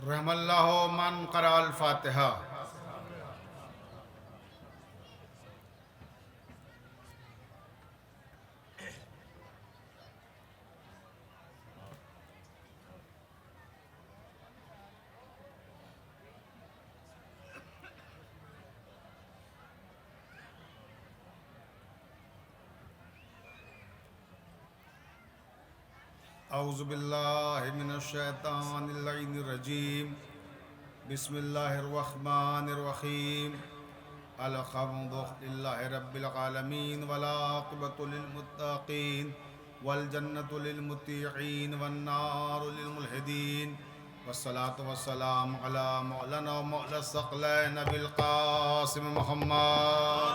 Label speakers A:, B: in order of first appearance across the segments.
A: رحم اللہ من قرأ الفاتحہ۔ اعوذ باللہ من الشیطان اللعین الرجیم، بسم اللہ الرحمن الرحیم، الحمد للہ رب العالمین والعاقبۃ للمتقین والجنۃ للمطیعین والنار للملحدین، والصلاة والسلام علی مولانا مولا الثقلین ابی القاسم محمد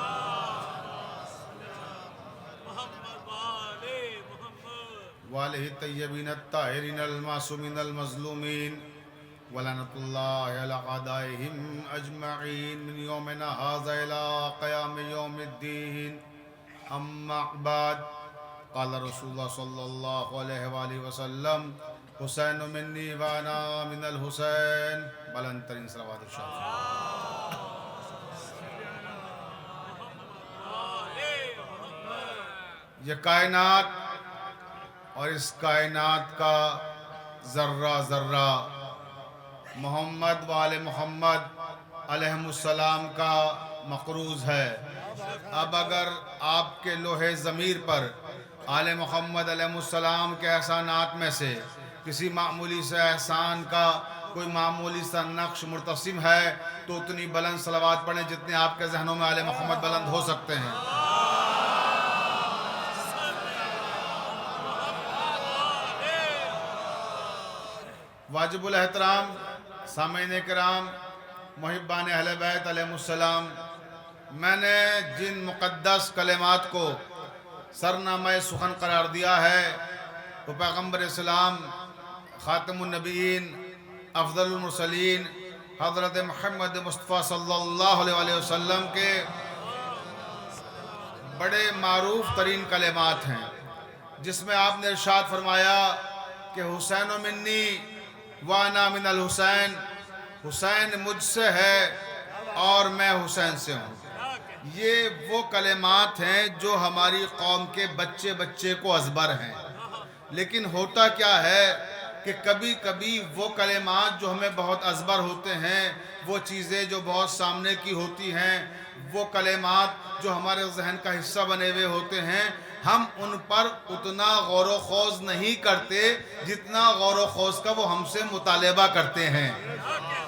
A: وآلہ الطیبین الطاہرین المعصومین المظلومین ولعنۃ اللہ علی اعدائہم اجمعین من یومنا ھذا الی قیام یوم الدین، اما بعد، قال رسول اللہ صلی اللہ علیہ وآلہ وسلم حسین منی وانا من الحسین، بلند ترین صلوات ارشاد۔ یہ کائنات اور اس کائنات کا ذرہ ذرہ محمد وآل محمد علیہ السلام کا مقروض ہے۔ اب اگر آپ کے لوح ضمیر پر آل محمد علیہ السلام کے احسانات میں سے کسی معمولی سے احسان کا کوئی معمولی سا نقش مرتسم ہے تو اتنی بلند صلوات پڑھیں جتنے آپ کے ذہنوں میں آل محمد بلند ہو سکتے ہیں۔ واجب الاحترام سامعین کرام، محبان اہل بیت علیہ السلام، میں نے جن مقدس کلمات کو سرنامہ سخن قرار دیا ہے وہ پیغمبر اسلام خاتم النبیین افضل المرسلین حضرت محمد مصطفیٰ صلی اللہ علیہ وسلم کے بڑے معروف ترین کلمات ہیں، جس میں آپ نے ارشاد فرمایا کہ حسین منی وانا من الحسین، حسین مجھ سے ہے اور میں حسین سے ہوں۔ یہ وہ کلمات ہیں جو ہماری قوم کے بچے بچے کو ازبر ہیں، لیکن ہوتا کیا ہے کہ کبھی کبھی وہ کلمات جو ہمیں بہت ازبر ہوتے ہیں، وہ چیزیں جو بہت سامنے کی ہوتی ہیں، وہ کلمات جو ہمارے ذہن کا حصہ بنے ہوئے ہوتے ہیں، ہم ان پر اتنا غور و خوض نہیں کرتے جتنا غور و خوض کا وہ ہم سے مطالبہ کرتے ہیں۔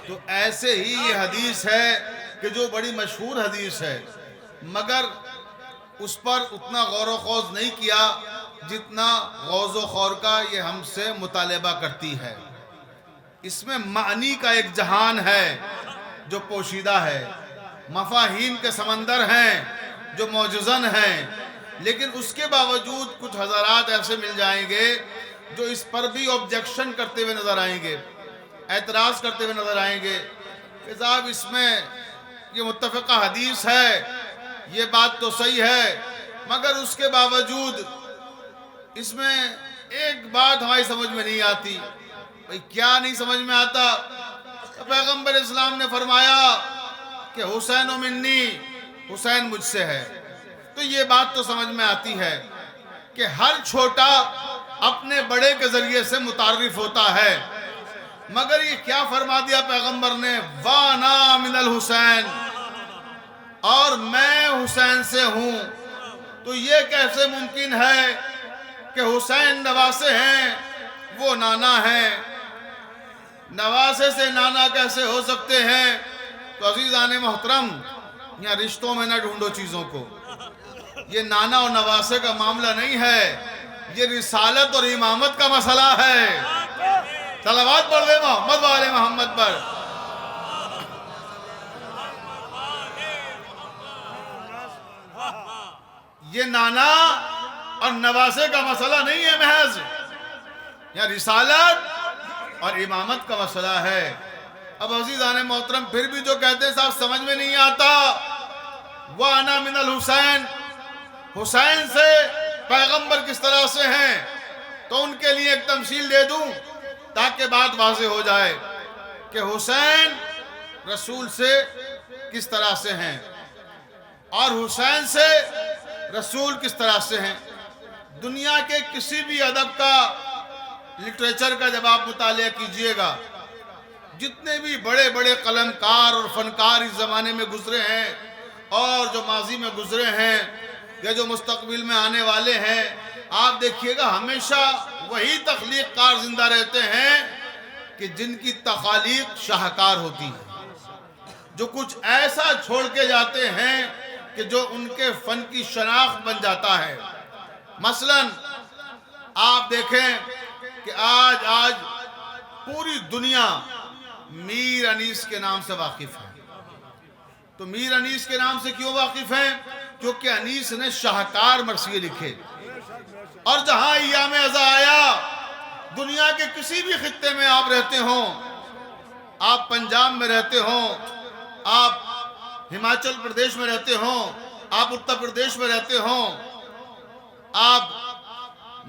A: تو ایسے ہی یہ حدیث ہے کہ جو بڑی مشہور حدیث ہے، مگر اس پر اتنا غور و خوض نہیں کیا جتنا غوض و خور کا یہ ہم سے مطالبہ کرتی ہے۔ اس میں معنی کا ایک جہان ہے جو پوشیدہ ہے، مفاہیم کے سمندر ہیں جو موجزن ہیں، لیکن اس کے باوجود کچھ حضرات ایسے مل جائیں گے جو اس پر بھی آبجیکشن کرتے ہوئے نظر آئیں گے، اعتراض کرتے ہوئے نظر آئیں گے کہ صاحب اس میں یہ متفقہ حدیث ہے، یہ بات تو صحیح ہے، مگر اس کے باوجود اس میں ایک بات ہماری سمجھ میں نہیں آتی۔ بھئی کیا نہیں سمجھ میں آتا؟ تو پیغمبر اسلام نے فرمایا کہ حسین منی، حسین مجھ سے ہے، تو یہ بات تو سمجھ میں آتی ہے کہ ہر چھوٹا اپنے بڑے کے ذریعے سے متعارف ہوتا ہے، مگر یہ کیا فرما دیا پیغمبر نے، وانا من الحسین، اور میں حسین سے ہوں۔ تو یہ کیسے ممکن ہے کہ حسین نواسے ہیں، وہ نانا ہیں، نواسے سے نانا کیسے ہو سکتے ہیں؟ تو عزیزان محترم، یہاں رشتوں میں نہ ڈھونڈو چیزوں کو، یہ نانا اور نواسے کا معاملہ نہیں ہے، یہ رسالت اور امامت کا مسئلہ ہے۔ صلوات پڑھ دے محمد وآل محمد پر۔ یہ نانا اور نواسے کا مسئلہ نہیں ہے محض، یہ رسالت اور امامت کا مسئلہ ہے۔ اب عزیزان محترم پھر بھی جو کہتے ہیں صاحب سمجھ میں نہیں آتا، وَأَنَا مِنَ الْحُسَيْن، حسین سے پیغمبر کس طرح سے ہیں، تو ان کے لیے ایک تمثیل دے دوں تاکہ بات واضح ہو جائے۔ کہ حسین رسول سے کس طرح سے ہیں اور حسین سے رسول کس طرح سے ہیں۔ دنیا کے کسی بھی ادب کا، لٹریچر کا جب آپ مطالعہ کیجئے گا، جتنے بھی بڑے بڑے قلمکار اور فنکار اس زمانے میں گزرے ہیں اور جو ماضی میں گزرے ہیں یا جو مستقبل میں آنے والے ہیں، آپ دیکھیے گا ہمیشہ وہی تخلیق کار زندہ رہتے ہیں کہ جن کی تخالیق شاہکار ہوتی ہے، جو کچھ ایسا چھوڑ کے جاتے ہیں کہ جو ان کے فن کی شناخت بن جاتا ہے۔ مثلا آپ دیکھیں کہ آج پوری دنیا میر انیس کے نام سے واقف ہے۔ تو میر انیس کے نام سے کیوں واقف ہیں؟ کیونکہ انیس نے شاہکار مرثیے لکھے، اور جہاں ایام ازاں آیا، دنیا کے کسی بھی خطے میں آپ رہتے ہوں، آپ پنجاب میں رہتے ہوں، آپ ہماچل پردیش میں رہتے ہوں، آپ اتر پردیش میں رہتے ہوں، آپ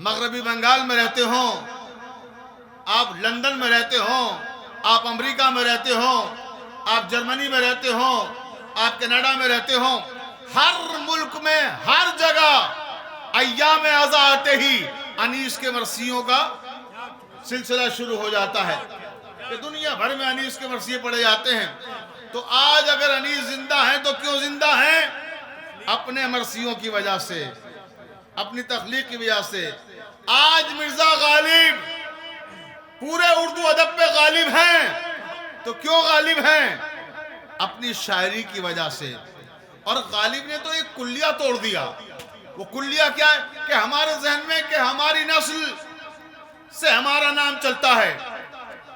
A: مغربی بنگال میں رہتے ہوں، آپ لندن میں رہتے ہوں، آپ امریکہ میں رہتے ہوں، آپ جرمنی میں رہتے ہوں، آپ کینیڈا میں رہتے ہوں، ہر ملک میں ہر جگہ ایام ازاں آتے ہی انیس کے مرثیوں کا سلسلہ شروع ہو جاتا ہے کہ دنیا بھر میں انیس کے مرثیے پڑھے جاتے ہیں۔ تو آج اگر انیس زندہ ہیں تو کیوں زندہ ہیں؟ اپنے مرثیوں کی وجہ سے، اپنی تخلیق کی وجہ سے۔ آج مرزا غالب پورے اردو ادب پہ غالب ہیں تو کیوں غالب ہیں؟ اپنی شاعری کی وجہ سے۔ اور غالب نے تو ایک کلیہ توڑ دیا۔ وہ کلیہ کیا ہے؟ کہ ہمارے ذہن میں کہ ہماری نسل سے ہمارا نام چلتا ہے،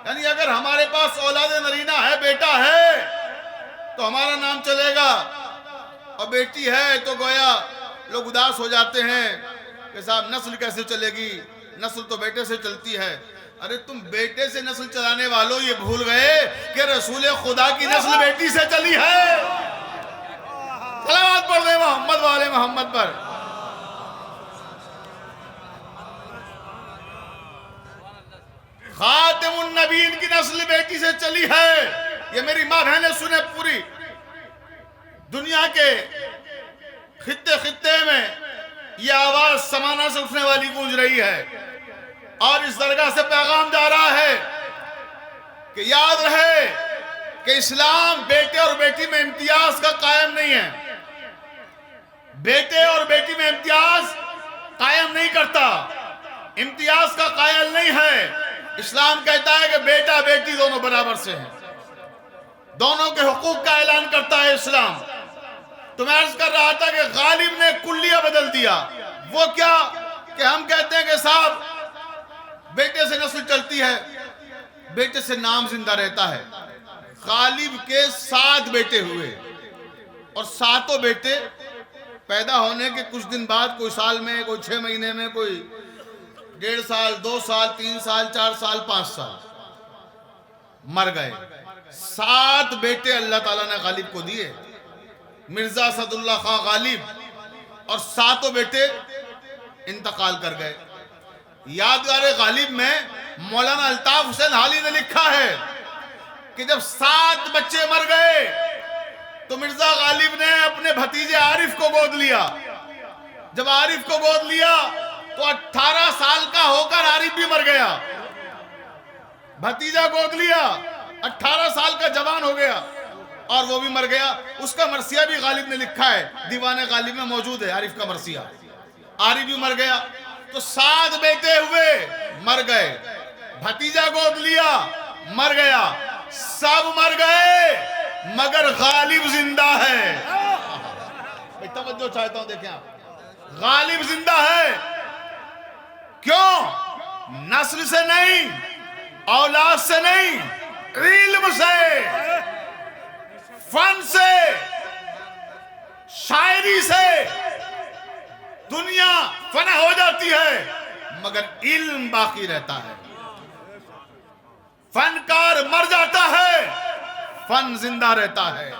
A: یعنی اگر ہمارے پاس اولاد نرینہ ہے، بیٹا ہے، تو ہمارا نام چلے گا، اور بیٹی ہے تو گویا لوگ اداس ہو جاتے ہیں کہ صاحب نسل کیسے چلے گی، نسل تو بیٹے سے چلتی ہے۔ ارے تم بیٹے سے نسل چلانے والوں یہ بھول گئے کہ رسول خدا کی نسل بیٹی سے چلی ہے۔ صلوات پڑھ دیں محمد والے محمد پر۔ خاتم النبیین کی نسل بیٹی سے چلی ہے۔ یہ میری ماں بہنیں سنیں، پوری دنیا کے خطے خطے میں یہ آواز سمانہ سے اٹھنے والی گونج رہی ہے، اور اس درگاہ سے پیغام جا رہا ہے کہ یاد رہے کہ اسلام بیٹے اور بیٹی میں امتیاز کا قائم نہیں ہے، بیٹے اور بیٹی میں امتیاز قائم نہیں کرتا، امتیاز کا قائل نہیں ہے۔ اسلام کہتا ہے کہ بیٹا بیٹی دونوں برابر سے ہیں، دونوں کے حقوق کا اعلان کرتا ہے اسلام۔ تو میں عرض کر رہا تھا کہ غالب نے کلیہ بدل دیا۔ وہ کیا کہ ہم کہتے ہیں کہ صاحب بیٹے سے نسل چلتی ہے، بیٹے سے نام زندہ رہتا ہے۔ غالب کے 7 بیٹے ہوئے، اور 7 بیٹے پیدا ہونے کے کچھ دن بعد، کوئی سال میں، کوئی 6 مہینے میں، کوئی 1.5 سال، 2 سال، 3 سال، 4 سال، 5 سال مر گئے۔ 7 بیٹے اللہ تعالیٰ نے غالب کو دیے، مرزا اسد اللہ خان غالب، اور 7 بیٹے انتقال کر گئے۔ یادگار غالب میں مولانا الطاف حسین حالی نے لکھا ہے کہ جب 7 بچے مر گئے تو مرزا غالب نے اپنے بھتیجے عارف کو گود لیا۔ جب عارف کو گود لیا تو 18 سال کا ہو کر عارف بھی مر گیا۔ بھتیجا گود لیا، 18 سال کا جوان ہو گیا اور وہ بھی مر گیا۔ اس کا مرثیہ بھی غالب نے لکھا ہے، دیوان غالب میں موجود ہے عارف کا مرثیہ۔ عارف بھی مر گیا، تو 7 بیٹے ہوئے، مر گئے۔ بھتیجا گود لیا، مر گیا۔ سب مر گئے مگر غالب زندہ ہے۔ توجہ چاہتا ہوں، دیکھیں آپ، غالب زندہ ہے۔ کیوں؟ نسل سے نہیں، اولاد سے نہیں، علم سے، فن سے، شاعری سے۔ دنیا فنا ہو جاتی ہے مگر علم باقی رہتا ہے۔ فنکار مر جاتا ہے، فن زندہ رہتا ہے۔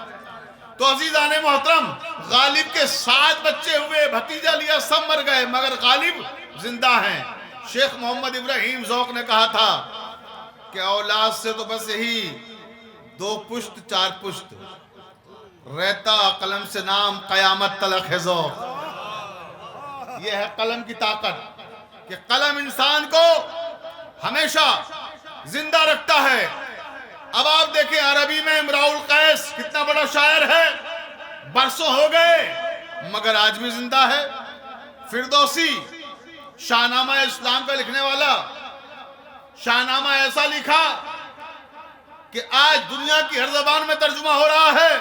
A: تو عزیزان محترم، غالب کے 7 بچے ہوئے، بھتیجا لیا، سب مر گئے مگر غالب زندہ ہیں۔ شیخ محمد ابراہیم ذوق نے کہا تھا کہ اولاد سے تو بس یہی دو پشت چار پشت، رہتا قلم سے نام قیامت تلک ہے ذوق۔ یہ ہے قلم کی طاقت کہ قلم انسان کو ہمیشہ زندہ رکھتا ہے۔ اب آپ دیکھیں عربی میں امراء القیس کتنا بڑا شاعر ہے، برسوں ہو گئے مگر آج بھی زندہ ہے۔ فردوسی شاہنامہ اسلام کا لکھنے والا، شاہنامہ ایسا لکھا کہ آج دنیا کی ہر زبان میں ترجمہ ہو رہا ہے۔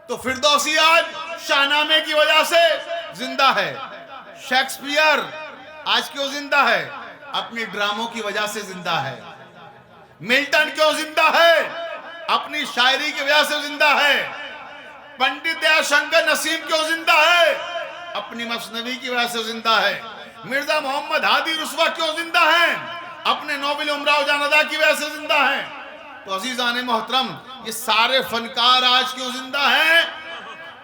A: تو فردوسی آج شاہنامے کی وجہ سے زندہ ہے۔ شیکسپیئر آج کیوں زندہ ہے؟ اپنی ڈراموں کی وجہ سے زندہ ہے۔ ملٹن کیوں زندہ ہے؟ اپنی شاعری کی وجہ سے زندہ ہے۔ پنڈت دیا شنکر نسیم کیوں زندہ ہے؟ اپنی مثنوی کی وجہ سے زندہ ہے۔ مرزا محمد ہادی رسوا کیوں زندہ ہیں؟ اپنے نوبل امراء جاندا کی وجہ سے زندہ ہیں۔ تو عزیزان محترم، یہ سارے فنکار آج کیوں زندہ ہیں؟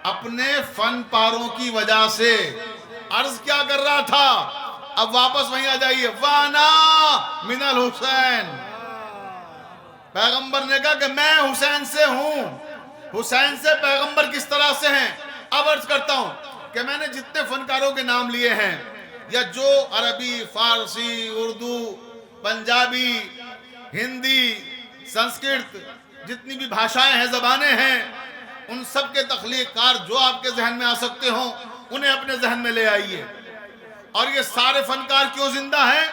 A: اپنے فن پاروں کی وجہ سے۔ عرض کیا کر رہا تھا؟ اب واپس وہیں آ جائیے۔ وانا من الحسین، پیغمبر نے کہا کہ میں حسین سے ہوں۔ حسین سے پیغمبر کس طرح سے ہیں؟ اب عرض کرتا ہوں کہ میں نے جتنے فنکاروں کے نام لیے ہیں، یا جو عربی، فارسی، اردو، پنجابی، ہندی، سنسکرت، جتنی بھی بھاشائیں ہیں، زبانیں ہیں، ان سب کے تخلیقات جو آپ کے ذہن میں آ سکتے ہوں انہیں اپنے ذہن میں لے آئیے۔ اور یہ سارے فنکار کیوں زندہ ہیں؟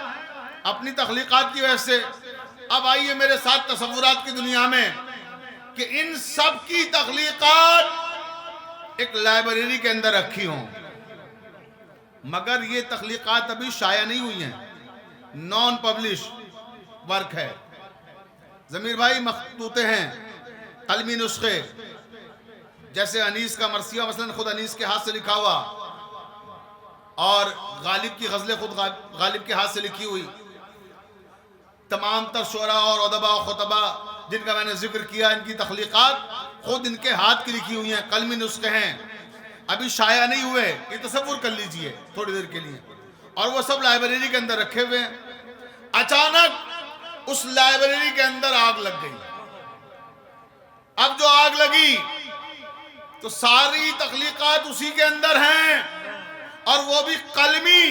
A: اپنی تخلیقات کی وجہ سے۔ اب آئیے میرے ساتھ تصورات کی دنیا میں کہ ان سب کی تخلیقات ایک لائبریری کے اندر رکھی ہوں، مگر یہ تخلیقات ابھی شائع نہیں ہوئی ہیں، نان پبلش ورک ہے۔ ضمیر بھائی مخطوطے ہیں، قلمی نسخے، جیسے انیس کا مرثیہ مثلا خود انیس کے ہاتھ سے لکھا ہوا، اور غالب کی غزلیں خود غالب کے ہاتھ سے لکھی ہوئی۔ تمام تر شعراء اور ادباء و خطباء جن کا میں نے ذکر کیا، ان کی تخلیقات خود ان کے ہاتھ کی لکھی ہوئی ہیں، قلمی نسخے ہیں، ابھی شائع نہیں ہوئے۔ یہ تصور کر لیجئے تھوڑی دیر کے لیے، اور وہ سب لائبریری کے اندر رکھے ہوئے ہیں۔ اچانک اس لائبریری کے اندر آگ لگ گئی۔ اب جو آگ لگی تو ساری تخلیقات اسی کے اندر ہیں، اور وہ بھی قلمی،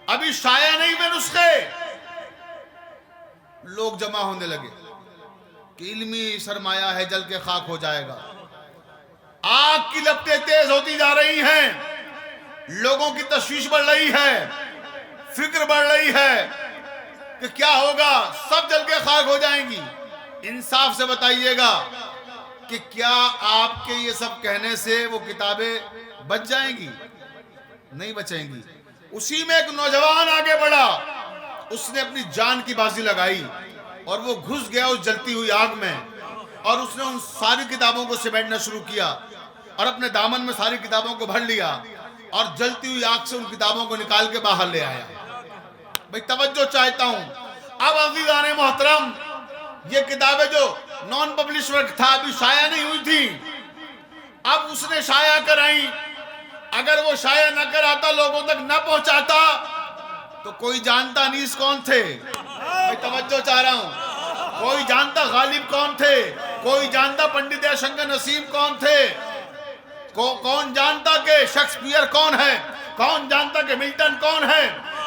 A: ابھی شائع نہیں ہوئے نسخے۔ لوگ جمع ہونے لگے کہ علمی سرمایہ ہے، جل کے خاک ہو جائے گا۔ آگ کی لپٹیں تیز ہوتی جا رہی ہیں، لوگوں کی تشویش بڑھ رہی ہے، فکر بڑھ رہی ہے کہ کیا ہوگا، سب جل کے خاک ہو جائیں گی۔ انصاف سے بتائیے گا کہ کیا آپ کے یہ سب کہنے سے وہ کتابیں بچ جائیں گی؟ نہیں بچیں گی۔ اسی میں ایک نوجوان آگے بڑھا، اس نے اپنی جان کی بازی لگائی اور وہ گھس گیا اس جلتی ہوئی آگ میں، اور اس نے ان ساری کتابوں کو سمیٹنا شروع کیا اور اپنے دامن میں ساری کتابوں کو بھر لیا، اور جلتی ہوئی آگ سے ان کتابوں کو نکال کے باہر لے آیا۔ بھئی توجہ چاہتا ہوں۔ اب عزیزان محترم، یہ کتابیں جو نان پبلش ورک تھا، ابھی شائع نہیں ہوئی تھی، اب اس نے شائع کرائیں۔ اگر وہ شائع نہ کراتا، لوگوں تک نہ پہنچاتا، تو کوئی جانتا انیس کون تھے؟ میں توجہ چاہ رہا ہوں۔ کوئی جانتا غالب کون تھے؟ کوئی جانتا پنڈت دیا شنکر نسیم کون تھے؟ کون جانتا کہ شیکسپیئر کون ہے؟ کون جانتا کہ ملٹن کون ہے؟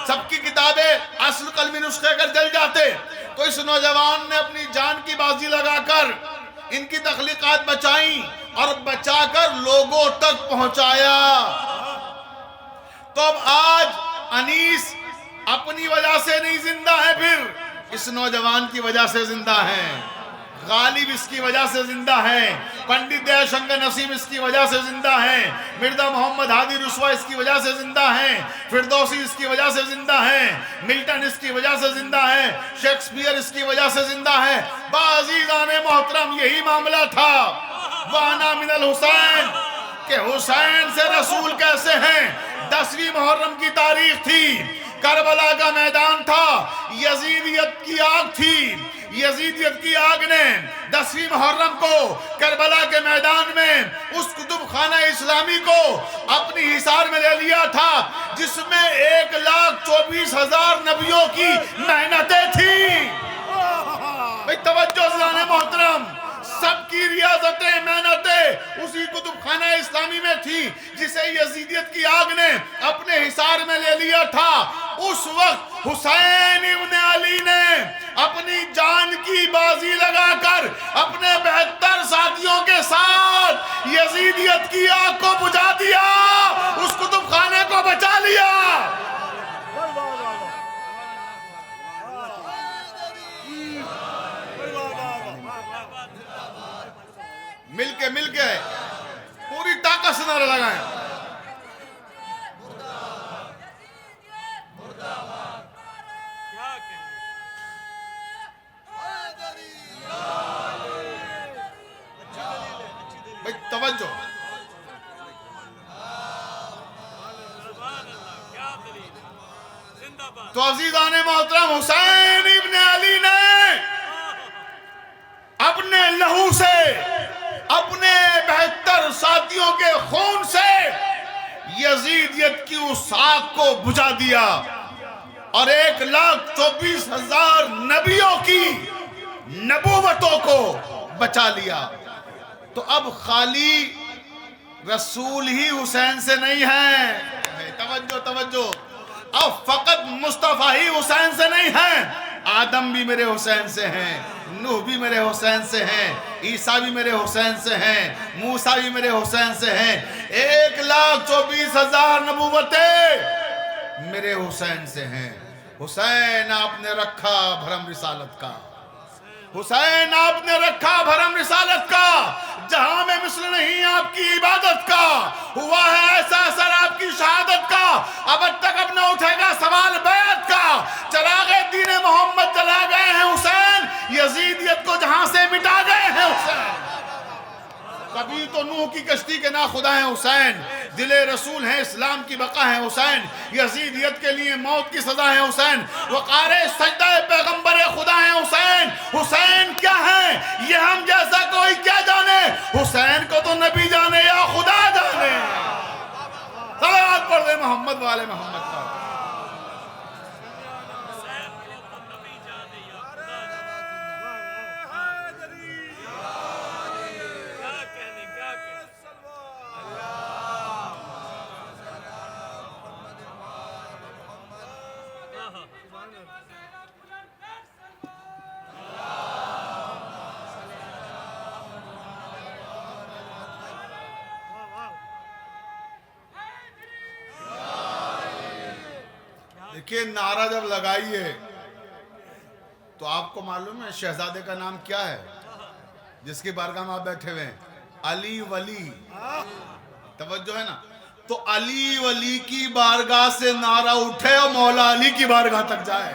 A: سب کی کتابیں اصل قلمی نسخے اگر جل جاتے، تو اس نوجوان نے اپنی جان کی بازی لگا کر ان کی تخلیقات بچائیں اور بچا کر لوگوں تک پہنچایا۔ تو اب آج انیس اپنی وجہ سے نہیں زندہ ہے، پھر اس نوجوان کی وجہ سے زندہ ہیں۔ غالب اس کی وجہ سے زندہ ہیں، پنڈت دیا شنکر نسیم اس کی وجہ سے زندہ ہیں، مرزا محمد ہادی رسوا اس کی وجہ سے زندہ ہیں، فردوسی اس کی وجہ سے زندہ ہیں، ملٹن اس کی وجہ سے زندہ ہیں، شیکسپیئر اس کی وجہ سے زندہ ہیں۔ عزیزان محترم، یہی معاملہ تھا وانا من الحسین، کہ حسین سے رسول کیسے ہیں۔ 10ویں محرم کی تاریخ تھی، کربلا کا میدان تھا، یزیدیت کی آگ تھی۔ یزیدیت کی آگ نے 10ویں محرم کو کربلا کے میدان میں اس کتب خانہ اسلامی کو اپنی حصار میں لے لیا تھا، جس میں 1,24,000 نبیوں کی محنتیں تھیں۔ بھئی توجہ اسی کتب خانہ اسلامی میں تھی جسے یزیدیت کی آگ نے اپنے حصار میں لے لیا تھا. اس وقت حسین ابن علی نے اپنی جان کی بازی لگا کر اپنے 72 ساتھیوں کے ساتھ یزیدیت کی آگ کو بجھا دیا, اس کتب خانے کو بچا لیا. مل کے پوری طاقت سے نعرہ لگائیں. بھائی توجہ. تو عزیزان محترم, حسین ابن علی نے اپنے لہو سے, اپنے 72 ساتھیوں کے خون سے یزیدیت کی اس آگ کو بجھا دیا اور 1,24,000 نبیوں کی نبوتوں کو بچا لیا. تو اب خالی رسول ہی حسین سے نہیں ہے, توجہ, اب فقط مصطفیٰ ہی حسین سے نہیں ہیں, آدم بھی میرے حسین سے ہیں, نوح بھی میرے حسین سے ہیں, عیسیٰ بھی میرے حسین سے ہیں, موسیٰ بھی میرے حسین سے ہیں. 1,24,000 نبوتیں میرے حسین سے ہیں. حسین آپ نے رکھا بھرم رسالت کا, حسین آپ نے رکھا بھرم رسالت کا, جہاں میں مثل نہیں آپ کی عبادت کا, ہوا ہے ایسا اثر آپ کی شہادت کا, اب تک اب نہ اٹھے گا سوال بیعت کا. چراغ دین محمد جلا گئے ہیں حسین, یزیدیت کو جہاں سے مٹا گئے ہیں حسین. کبھی تو نوح کی کشتی کے ناخدا ہیں حسین, دل رسول ہیں, اسلام کی بقا ہے حسین, یزیدیت کے لیے موت کی سزا ہے حسین, وقار سجدہ پیغمبر خدا ہیں حسین. حسین کیا ہیں یہ ہم جیسا کوئی کیا جانے, حسین کو تو نبی جانے یا خدا جانے. صلوات پڑھ دے محمد والے محمد کا. دیکھیں نعرہ جب لگائیے تو آپ کو معلوم ہے شہزادے کا نام کیا ہے جس کی بارگاہ میں آپ بیٹھے ہوئے ہیں؟ علی ولی. توجہ ہے نا. تو علی ولی کی بارگاہ سے نعرہ اٹھے اور مولا علی کی بارگاہ تک جائے.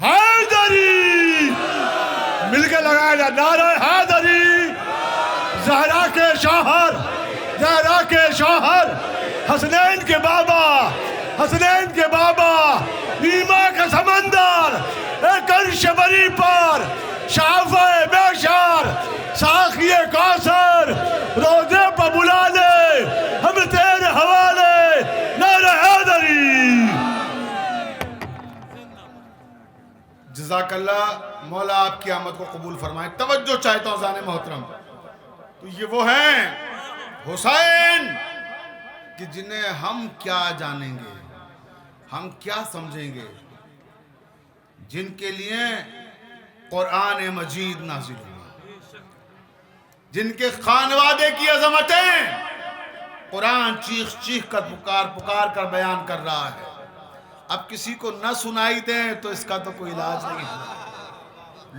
B: حیدری مل کے لگایا جائے نعرہ حیدری. زہرا کے شوہر, زہرا کے شوہر, حسنین کے بابا, حسنین کے بابا, ایما کا سمندر, ایک عرش بری پر شافع بیشار, ساقی کوثر, روزے پہ بلا لے ہم تیرے حوالے. نعرہ حیدری.
A: جزاک اللہ, مولا آپ کی آمد کو قبول فرمائے. توجہ چاہتا ہوں زانے محترم, تو یہ وہ ہیں حسین کہ جنہیں ہم کیا جانیں گے, ہم کیا سمجھیں گے, جن کے لیے قرآن مجید نازل ہوا, جن کے خانوادے کی عظمتیں قرآن چیخ چیخ کر پکار کر بیان کر رہا ہے. اب کسی کو نہ سنائی دیں تو اس کا تو کوئی علاج نہیں ہے.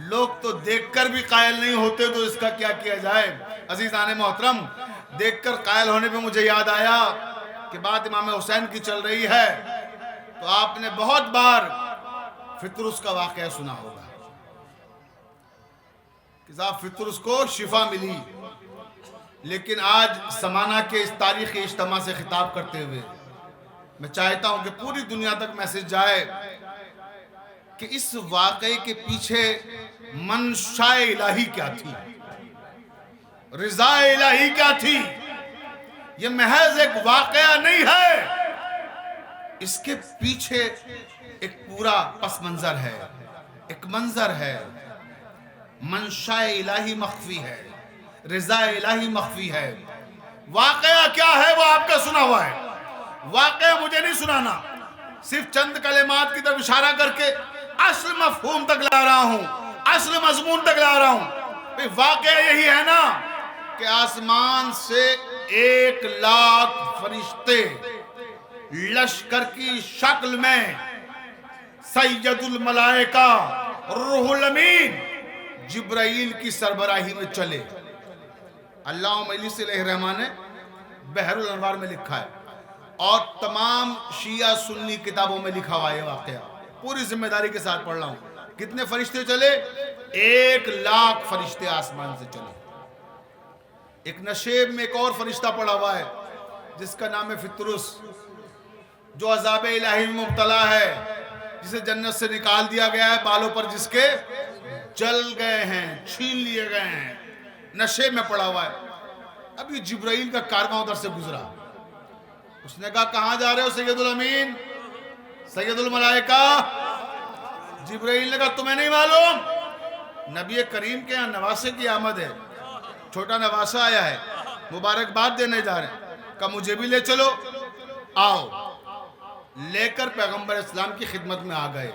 A: لوگ تو دیکھ کر بھی قائل نہیں ہوتے تو اس کا کیا کیا جائے. عزیزان محترم, دیکھ کر قائل ہونے پہ مجھے یاد آیا کہ بات امام حسین کی چل رہی ہے تو آپ نے بہت بار فطرس کا واقعہ سنا ہوگا کہ صاحب فطرس کو شفا ملی. لیکن آج زمانہ کے اس تاریخی اجتماع سے خطاب کرتے ہوئے میں چاہتا ہوں کہ پوری دنیا تک میسج جائے کہ اس واقعے کے پیچھے منشاء الہی کیا تھی, رضا الہی کیا تھی. یہ محض ایک واقعہ نہیں ہے, اس کے پیچھے ایک پورا پس منظر ہے. ایک منظر ہے، منشاء الہی مخفی ہے، رضا الہی مخفی ہے۔ واقعہ کیا ہے وہ آپ کا سنا ہوا ہے، واقعہ مجھے نہیں سنانا، صرف چند کلمات کی طرف اشارہ کر کے اصل مفہوم تک لا رہا ہوں، اصل مضمون تک لا رہا ہوں۔ واقعہ یہی ہے نا کہ آسمان سے 1,00,000 فرشتے لشکر کی شکل میں سید الملائکہ روح الامین جبرائیل کی سربراہی میں چلے۔ علامہ مجلسی علیہ الرحمن نے بحر الانوار میں لکھا ہے اور تمام شیعہ سنی کتابوں میں لکھا ہوا ہے واقعہ، پوری ذمہ داری کے ساتھ پڑھ رہا ہوں۔ کتنے فرشتے چلے؟ 1,00,000 فرشتے آسمان سے چلے۔ ایک نشیب میں ایک اور فرشتہ پڑا ہوا ہے جس کا نام ہے فطرس، جو عذاب الہی میں مبتلا ہے، جسے جنت سے نکال دیا گیا ہے، بالوں پر جس کے جل گئے ہیں، چھین لیے گئے ہیں، نشے میں پڑا ہوا ہے۔ اب یہ جبرائیل کا کارواں ادھر سے گزرا، اس نے کہا کہاں جا رہے ہو سید الامین، سید الملائکہ؟ جبرائیل نے کہا تمہیں نہیں معلوم نبی کریم کے یہاں نواسے کی آمد ہے، چھوٹا نواسہ آیا ہے، مبارکباد دینے جا رہے ہیں۔ کہا مجھے بھی لے چلو، آؤ۔ لے کر پیغمبر اسلام کی خدمت میں آ گئے۔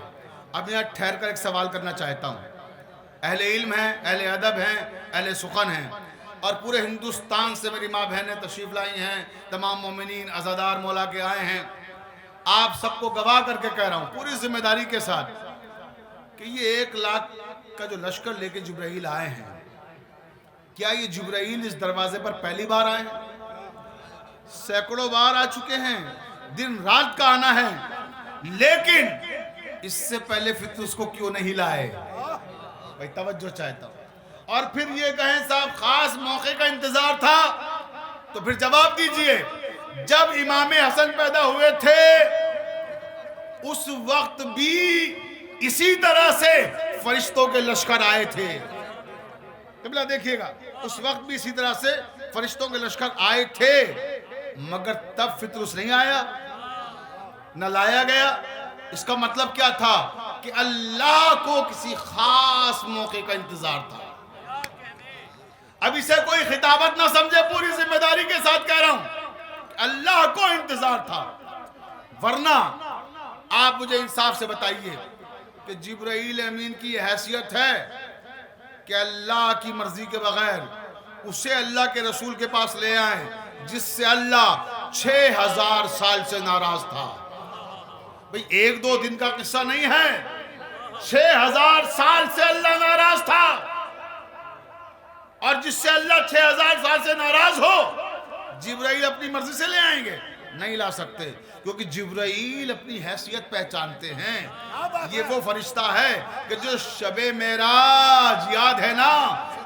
A: اب یہاں ٹھہر کر ایک سوال کرنا چاہتا ہوں، اہل علم ہیں، اہل ادب ہیں، اہل سخن ہیں، اور پورے ہندوستان سے میری ماں بہنیں تشریف لائی ہیں، تمام مومنین عزادار مولا کے آئے ہیں۔ آپ سب کو گواہ کر کے کہہ رہا ہوں پوری ذمہ داری کے ساتھ کہ یہ 1,00,000 کا جو لشکر لے کے جبرائیل آئے ہیں، کیا یہ جبرائیل اس دروازے پر پہلی بار آئے ہیں؟ سینکڑوں بار آ چکے ہیں، دن رات کا آنا ہے، لیکن اس سے پہلے فطرس کو کیوں نہیں لائے؟ بھائی توجہ چاہتا ہوں۔ اور پھر یہ کہیں صاحب خاص موقع کا انتظار تھا، تو پھر جواب دیجئے، جب امام حسن پیدا ہوئے تھے اس وقت بھی اسی طرح سے فرشتوں کے لشکر آئے تھے۔ قبلہ دیکھیے گا، اس وقت بھی اسی طرح سے فرشتوں کے لشکر آئے تھے، مگر تب فطرس نہیں آیا، نہ لایا گیا۔ اس کا مطلب کیا تھا کہ اللہ کو کسی خاص موقع کا انتظار تھا۔ اب اسے کوئی خطابت نہ سمجھے، پوری ذمہ داری کے ساتھ کہہ رہا ہوں کہ اللہ کو انتظار تھا، ورنہ آپ مجھے انصاف سے بتائیے کہ جبرائیل امین کی یہ حیثیت ہے کہ اللہ کی مرضی کے بغیر اسے اللہ کے رسول کے پاس لے آئیں جس سے اللہ 6,000 سال سے ناراض تھا۔ بھئی 1-2 دن کا قصہ نہیں ہے، 6,000 سال سے اللہ ناراض تھا، اور جس سے اللہ 6,000 سال سے ناراض ہو جبرائیل اپنی مرضی سے لے آئیں گے؟ نہیں لا سکتے، کیونکہ جبرائیل اپنی حیثیت پہچانتے ہیں۔ یہ وہ فرشتہ ہے کہ جو شب معراج یاد ہے نا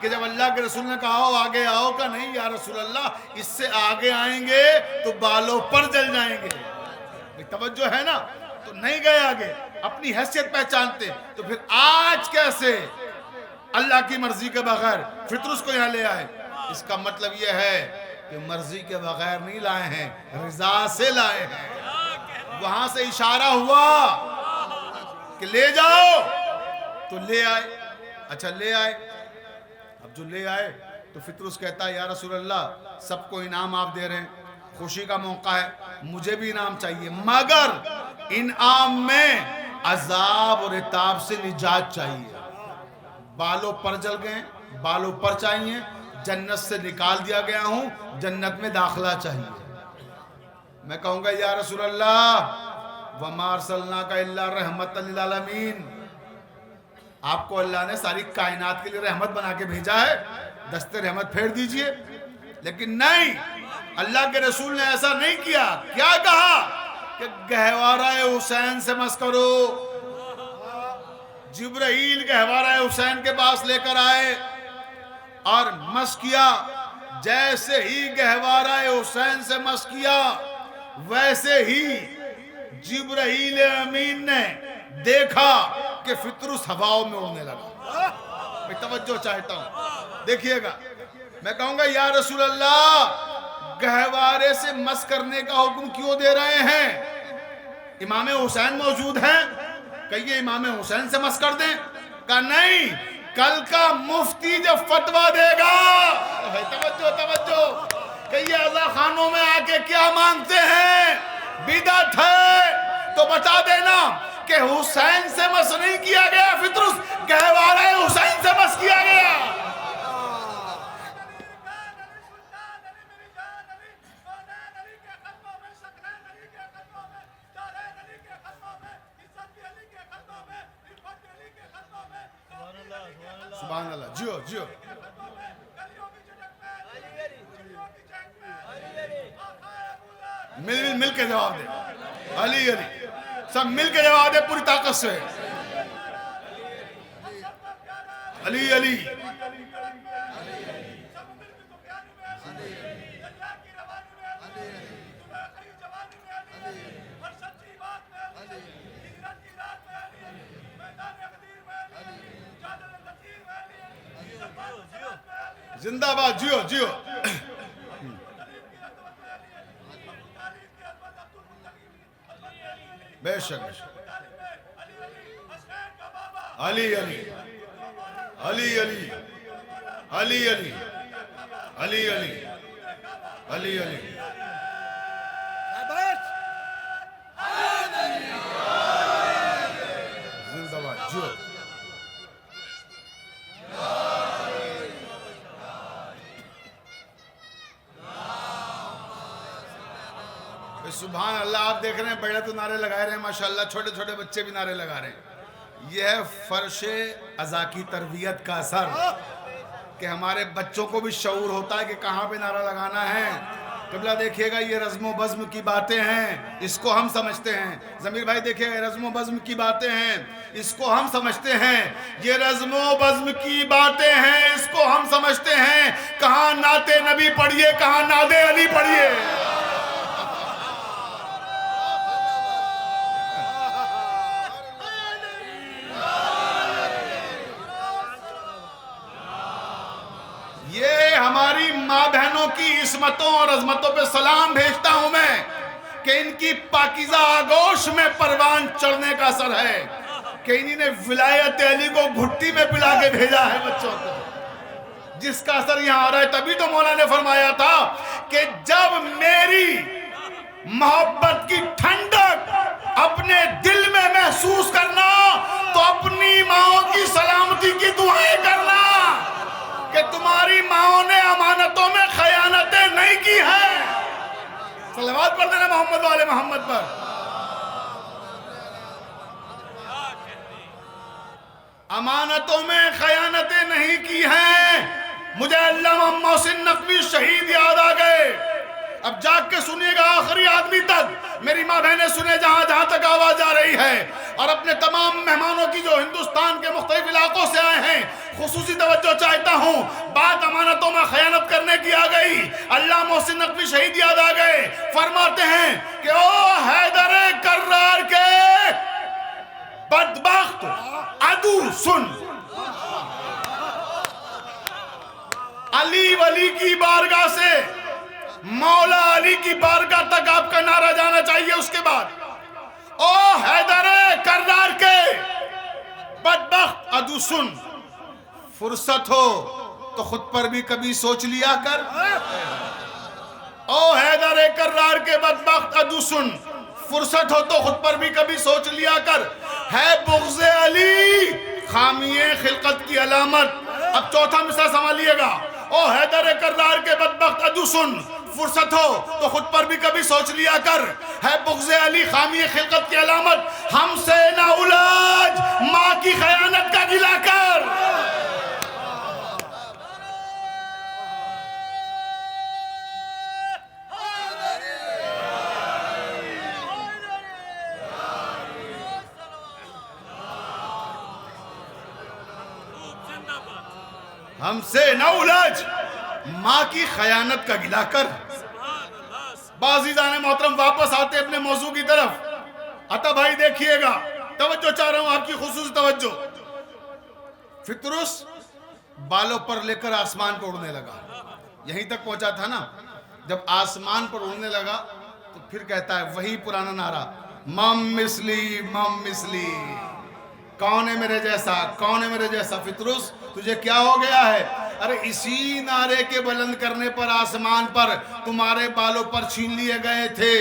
A: کہ جب اللہ کے رسول نے کہا ہو آگے آؤ، کہ نہیں یا رسول اللہ اس سے آگے آئیں گے تو بالوں پر جل جائیں گے۔ توجہ ہے نا، تو نہیں گئے آگے، اپنی حیثیت پہچانتے۔ تو پھر آج کیسے اللہ کی مرضی کے بغیر فطرس کو یہاں لے آئے؟ اس کا مطلب یہ ہے کہ مرضی کے بغیر نہیں لائے ہیں، رضا سے لائے ہیں۔ وہاں سے اشارہ ہوا کہ لے جاؤ، تو لے آئے۔ اچھا لے آئے، اب جو لے آئے تو فطرس کہتا ہے یا رسول اللہ سب کو انعام آپ دے رہے ہیں، خوشی کا موقع ہے، مجھے بھی انعام چاہیے، مگر انعام میں عذاب اور عتاب سے نجات چاہیے۔ بالوں پر جل گئے، بالوں پر چاہیے، جنت سے نکال دیا گیا ہوں، جنت میں داخلہ چاہیے۔ میں کہوں گا یا رسول اللہ وَمَا أَرْسَلْنَاكَ إِلَّا رَحْمَةً لِلْعَالَمِينَ، آپ کو اللہ نے ساری کائنات کے لیے رحمت بنا کے بھیجا ہے، دست رحمت پھیر دیجئے۔ لیکن نہیں، اللہ کے رسول نے ایسا نہیں کیا۔ کیا کہا کہ گہوارہ حسین سے مس کرو۔ جبرائیل گہوارہ حسین کے پاس لے کر آئے اور مس کیا۔ جیسے ہی گہوارہ حسین سے مس کیا، ویسے ہی جبرائیل امین نے دیکھا کہ فطرس ہواؤں میں اڑنے لگا۔ میں توجہ چاہتا ہوں، دیکھیے گا، میں کہوں گا یا رسول اللہ گہوارے سے مس کرنے کا حکم کیوں دے رہے ہیں؟ امام حسین موجود ہیں، کہیے امام حسین سے مس کر دیں۔ کہا نہیں، کل کا مفتی جب فتویٰ دے گا، توجہ توجہ، کہ یہ عزا خانوں میں آ کے کیا مانگتے ہیں، بدعت ہے، تو بتا دینا کہ حسین سے مس نہیں کیا گیا، فطرس گہوارہ حسین سے مس کیا گیا۔ سبحان اللہ، جیو جیو، مل کے جواب دے، علی علی، سب مل کے جواب دے پوری طاقت سے، علی علی، زندہ باد، جیو جیو، بے شک علی علی، علی علی، علی علی، علی علی، علی علی، زندہ باد، جیو، سبحان اللہ۔ آپ دیکھ رہے ہیں بڑے تو نعرے لگائے رہے ہیں ماشاءاللہ، چھوٹے چھوٹے بچے بھی نعرے لگا رہے ہیں۔ یہ ہے فرش عزا کی تربیت کا اثر، کہ ہمارے بچوں کو بھی شعور ہوتا ہے کہ کہاں پہ نعرہ لگانا ہے۔ قبلہ دیکھیے گا، یہ رزم و بزم کی باتیں ہیں، اس کو ہم سمجھتے ہیں۔ ضمیر بھائی دیکھیے گا، رزم و بزم کی باتیں ہیں، اس کو ہم سمجھتے ہیں۔ یہ رزم و بزم کی باتیں ہیں، اس کو ہم سمجھتے ہیں۔ کہاں نعت نبی پڑھیے، کہاں نعت علی پڑھیے۔ ہماری ماں بہنوں کی عصمتوں اور عظمتوں پہ سلام بھیجتا ہوں میں، کہ ان کی پاکیزہ آغوش میں پروان چڑھنے کا اثر ہے، کہ انہی نے ولایت علی کو گھٹی میں پلا کے بھیجا ہے بچوں کو، جس کا اثر یہاں آ رہا ہے۔ تبھی تو مولا نے فرمایا تھا کہ جب میری محبت کی ٹھنڈک اپنے دل میں محسوس کرنا تو اپنی ماں کی سلامتی کی دعائیں کرنا، کہ تمہاری ماں نے امانتوں میں خیانتیں نہیں کی ہیں۔ صلوات پڑھ دینا محمد والے محمد پر۔ امانتوں میں خیانتیں نہیں کی ہیں۔ مجھے علامہ محسن نقوی شہید یاد آ گئے۔ اب جاگ کے سنیے گا آخری آدمی تک، میری ماں بہنیں سنے جہاں جہاں تک آواز آ رہی ہے، اور اپنے تمام مہمانوں کی جو ہندوستان کے مختلف علاقوں سے آئے ہیں خصوصی توجہ چاہتا ہوں۔ بات امانتوں میں خیانت کرنے کی آ گئی، علامہ محسن نقوی شہید یاد آ گئے۔ فرماتے ہیں کہ او حیدر کرار کے بدبخت عدو سن، علی ولی کی بارگاہ سے مولا علی کی بارگاہ تک آپ کا نعرہ جانا چاہیے۔ اس کے بعد او حیدر کرار کے بدبخت عدو سن، فرصت ہو تو خود پر بھی کبھی سوچ لیا کر۔ او حیدر کرار کے بدبخت عدو سن، فرصت ہو تو خود پر بھی کبھی سوچ لیا کر، ہے بغض علی خامی خلقت کی علامت۔ اب چوتھا مصرع سنبھالیے گا، او حیدر کرار کے بدبخت عدو سن، فرصت ہو تو خود پر بھی کبھی سوچ لیا کر، ہے بغض علی خامی خلقت کی علامت، ہم سے نہ علاج ماں کی خیانت کا گلہ کر۔ ہم سے نہ الجھ ماں کی خیانت کا گلہ کر۔ عزیزان محترم واپس آتے اپنے موضوع کی طرف۔ عطا بھائی دیکھیے گا، توجہ چاہ رہا ہوں آپ کی خصوصی توجہ۔ فطرس بالوں پر لے کر آسمان پر اڑنے لگا، یہیں تک پہنچا تھا نا۔ جب آسمان پر اڑنے لگا تو پھر کہتا ہے وہی پرانا نعرہ، مم مثلی مم مثلی، کون ہے میرے جیسا، کون ہے میرے جیسا؟ فطرس تجھے کیا ہو گیا ہے؟ ارے اسی نعرے کے بلند کرنے پر آسمان پر تمہارے بالوں پر چھین لیے گئے تھے،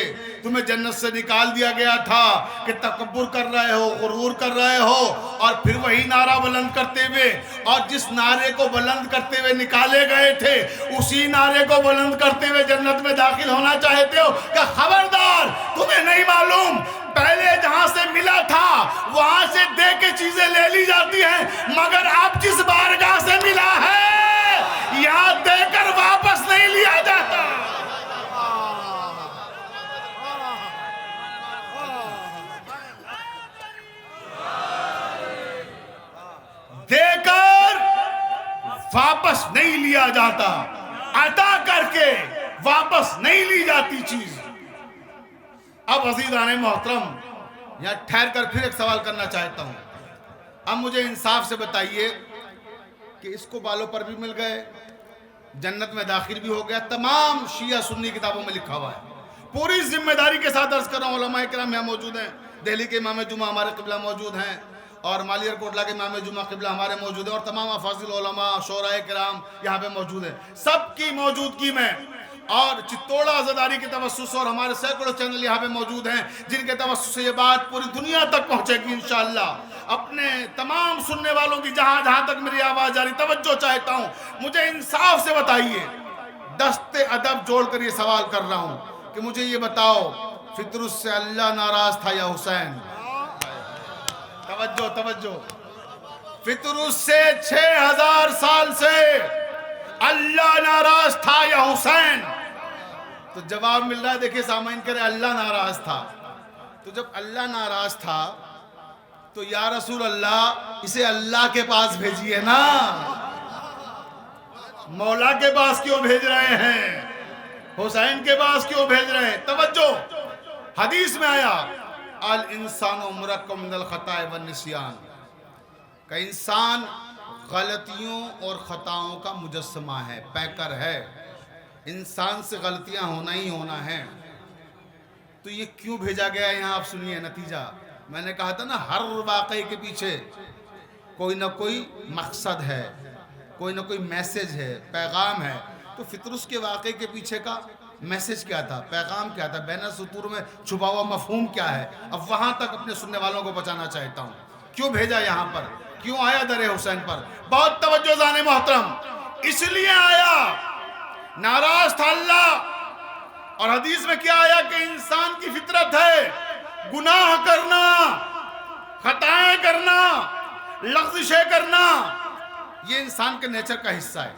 A: تمہیں جنت سے نکال دیا گیا تھا کہ تکبر کر رہے ہو، غرور کر رہے ہو، اور پھر وہی نعرہ بلند کرتے ہوئے، اور جس نعرے کو بلند کرتے ہوئے نکالے گئے تھے اسی نعرے کو بلند کرتے ہوئے جنت میں داخل ہونا چاہتے ہو؟ کہ خبردار، تمہیں نہیں معلوم پہلے جہاں سے ملا تھا وہاں سے دے کے چیزیں لے لی جاتی ہیں، مگر اب جس بارگاہ سے ملا ہے یہاں دے کر واپس نہیں لیا جاتا۔ دے کر واپس نہیں لیا جاتا، عطا کر کے واپس نہیں لی جاتی چیز۔ اب عزیزان محترم، یہاں ٹھہر کر پھر ایک سوال کرنا چاہتا ہوں۔ اب مجھے انصاف سے بتائیے کہ اس کو بالوں پر بھی مل گئے، جنت میں داخل بھی ہو گیا، تمام شیعہ سنی کتابوں میں لکھا ہوا ہے۔ پوری ذمہ داری کے ساتھ عرض کر رہا ہوں، علماء کرام یہاں موجود ہیں، دہلی کے امام جمعہ ہمارے قبلہ موجود ہیں، اور مالیار کوٹلہ کے امام جمعہ قبلہ ہمارے موجود ہیں، اور تمام افاضل علماء شعراء کرام یہاں پہ موجود ہیں۔ سب کی موجودگی میں اور چتوڑا عزاداری کے توسط سے، اور ہمارے سینکڑوں چینل یہاں پہ موجود ہیں جن کے توسط سے یہ بات پوری دنیا تک پہنچے گی انشاءاللہ۔ اپنے تمام سننے والوں کی جہاں جہاں تک میری آواز جاری توجہ چاہتا ہوں، مجھے انصاف سے بتائیے، دست ادب جوڑ کر یہ سوال کر رہا ہوں کہ مجھے یہ بتاؤ، فطرس سے اللہ ناراض تھا یا حسین؟ توجہ توجہ، فطرس سے 6000 سال سے اللہ ناراض تھا یا حسین؟ تو جواب مل رہا ہے، دیکھیں سامعین کرے، اللہ ناراض تھا۔ تو جب اللہ ناراض تھا تو یا رسول اللہ اسے اللہ کے پاس بھیجیے نا، مولا کے پاس کیوں بھیج رہے ہیں؟ حسین کے پاس کیوں بھیج رہے ہیں؟ توجہ، حدیث میں آیا الانسان مرکب من الخطاء والنسیان، کہ انسان غلطیوں اور خطاؤں کا مجسمہ ہے، پیکر ہے، انسان سے غلطیاں ہونا ہی ہونا ہے۔ تو یہ کیوں بھیجا گیا ہے یہاں؟ آپ سنیے نتیجہ۔ میں نے کہا تھا نا، ہر واقعے کے پیچھے کوئی نہ کوئی مقصد ہے، کوئی نہ کوئی میسج ہے، پیغام ہے۔ تو فطرس کے واقعے کے پیچھے کا میسج کیا تھا، پیغام کیا تھا، بین السطور میں چھپا ہوا مفہوم کیا ہے؟ اب وہاں تک اپنے سننے والوں کو بچانا چاہتا ہوں۔ کیوں بھیجا یہاں پر؟ کیوں آیا در حسین پر؟ بہت توجہ زانے محترم، اس لیے آیا، ناراض تھا اللہ۔ اور حدیث میں کیا آیا کہ انسان کی فطرت ہے گناہ کرنا، خطائیں کرنا، لغزشیں کرنا، یہ انسان کے نیچر کا حصہ ہے،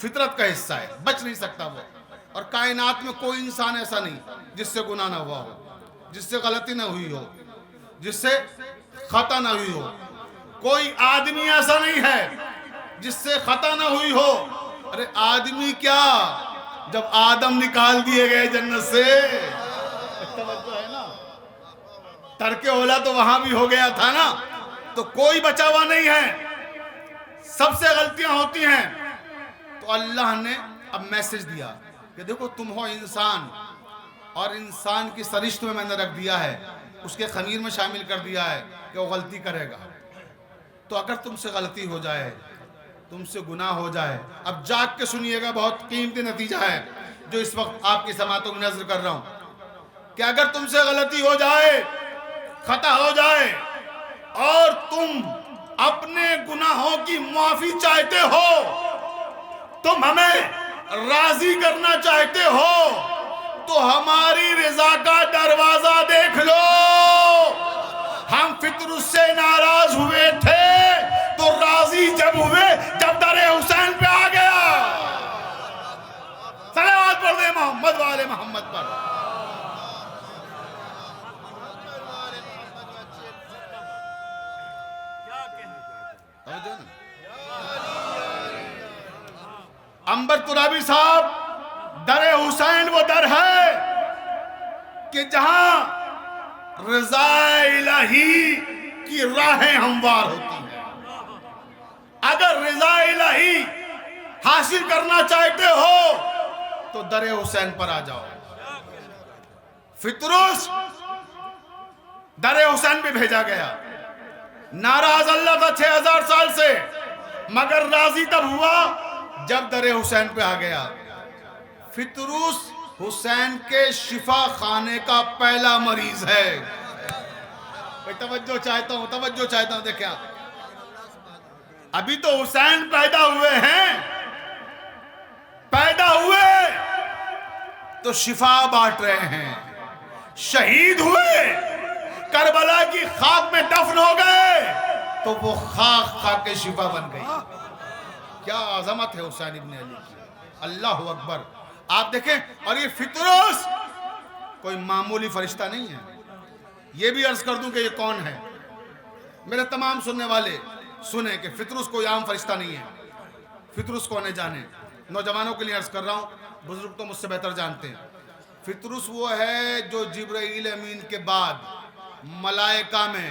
A: فطرت کا حصہ ہے، بچ نہیں سکتا وہ۔ اور کائنات میں کوئی انسان ایسا نہیں جس سے گناہ نہ ہوا ہو، جس سے غلطی نہ ہوئی ہو، جس سے خطا نہ ہوئی ہو۔ کوئی آدمی ایسا نہیں ہے جس سے خطا نہ ہوئی ہو۔ ارے آدمی کیا، جب آدم نکال دیے گئے جنت سے، توجہ ہے نا، ترک اولا تو وہاں بھی ہو گیا تھا نا، تو کوئی بچا ہوا نہیں ہے، سب سے غلطیاں ہوتی ہیں۔ تو اللہ نے اب میسج دیا کہ دیکھو تم ہو انسان، اور انسان کی سرشت میں نے رکھ دیا ہے، اس کے خمیر میں شامل کر دیا ہے کہ وہ غلطی کرے گا۔ تو اگر تم سے غلطی ہو جائے، تم سے گناہ ہو جائے، اب جاگ کے سنیے گا، بہت قیمتی نتیجہ ہے جو اس وقت آپ کی سماعتوں میں نظر کر رہا ہوں، کہ اگر تم سے غلطی ہو جائے، خطا ہو جائے، اور تم اپنے گناہوں کی معافی چاہتے ہو، تم ہمیں راضی کرنا چاہتے ہو، تو ہماری رضا کا دروازہ دیکھ لو۔ ہم فطرس سے ناراض ہوئے تھے تو راضی جب ہوئے جب در حسین پہ آ گیا۔ صلوات پڑھ دے محمد والے محمد پر۔ عنبر ترابی صاحب، در حسین وہ در ہے کہ جہاں رضا الہی کی راہیں ہموار ہوتی ہیں۔ اگر رضا الہی حاصل کرنا چاہتے ہو تو در حسین پر آ جاؤ۔ فطرس در حسین پہ بھیجا گیا، ناراض اللہ تھا 6000 سال سے، مگر راضی تب ہوا جب در حسین پہ آ گیا۔ فطروس حسین کے شفا خانے کا پہلا مریض ہے۔ توجہ چاہتا ہوں دیکھیں آپ، ابھی تو حسین پیدا ہوئے ہیں، پیدا ہوئے تو شفا بانٹ رہے ہیں، شہید ہوئے کربلا کی خاک میں دفن ہو گئے تو وہ خاک خاک کے شفا بن گئی۔ کیا عظمت ہے حسین ابن علی کی، اللہ اکبر۔ آپ دیکھیں، اور یہ فطروس کوئی معمولی فرشتہ نہیں ہے۔ یہ بھی عرض کر دوں کہ یہ کون ہے، میرے تمام سننے والے سنیں کہ فطروس کوئی عام فرشتہ نہیں ہے۔ فطروس کون ہے جانیں، نوجوانوں کے لیے عرض کر رہا ہوں، بزرگ تو مجھ سے بہتر جانتے ہیں۔ فطروس وہ ہے جو جبرائیل امین کے بعد ملائکہ میں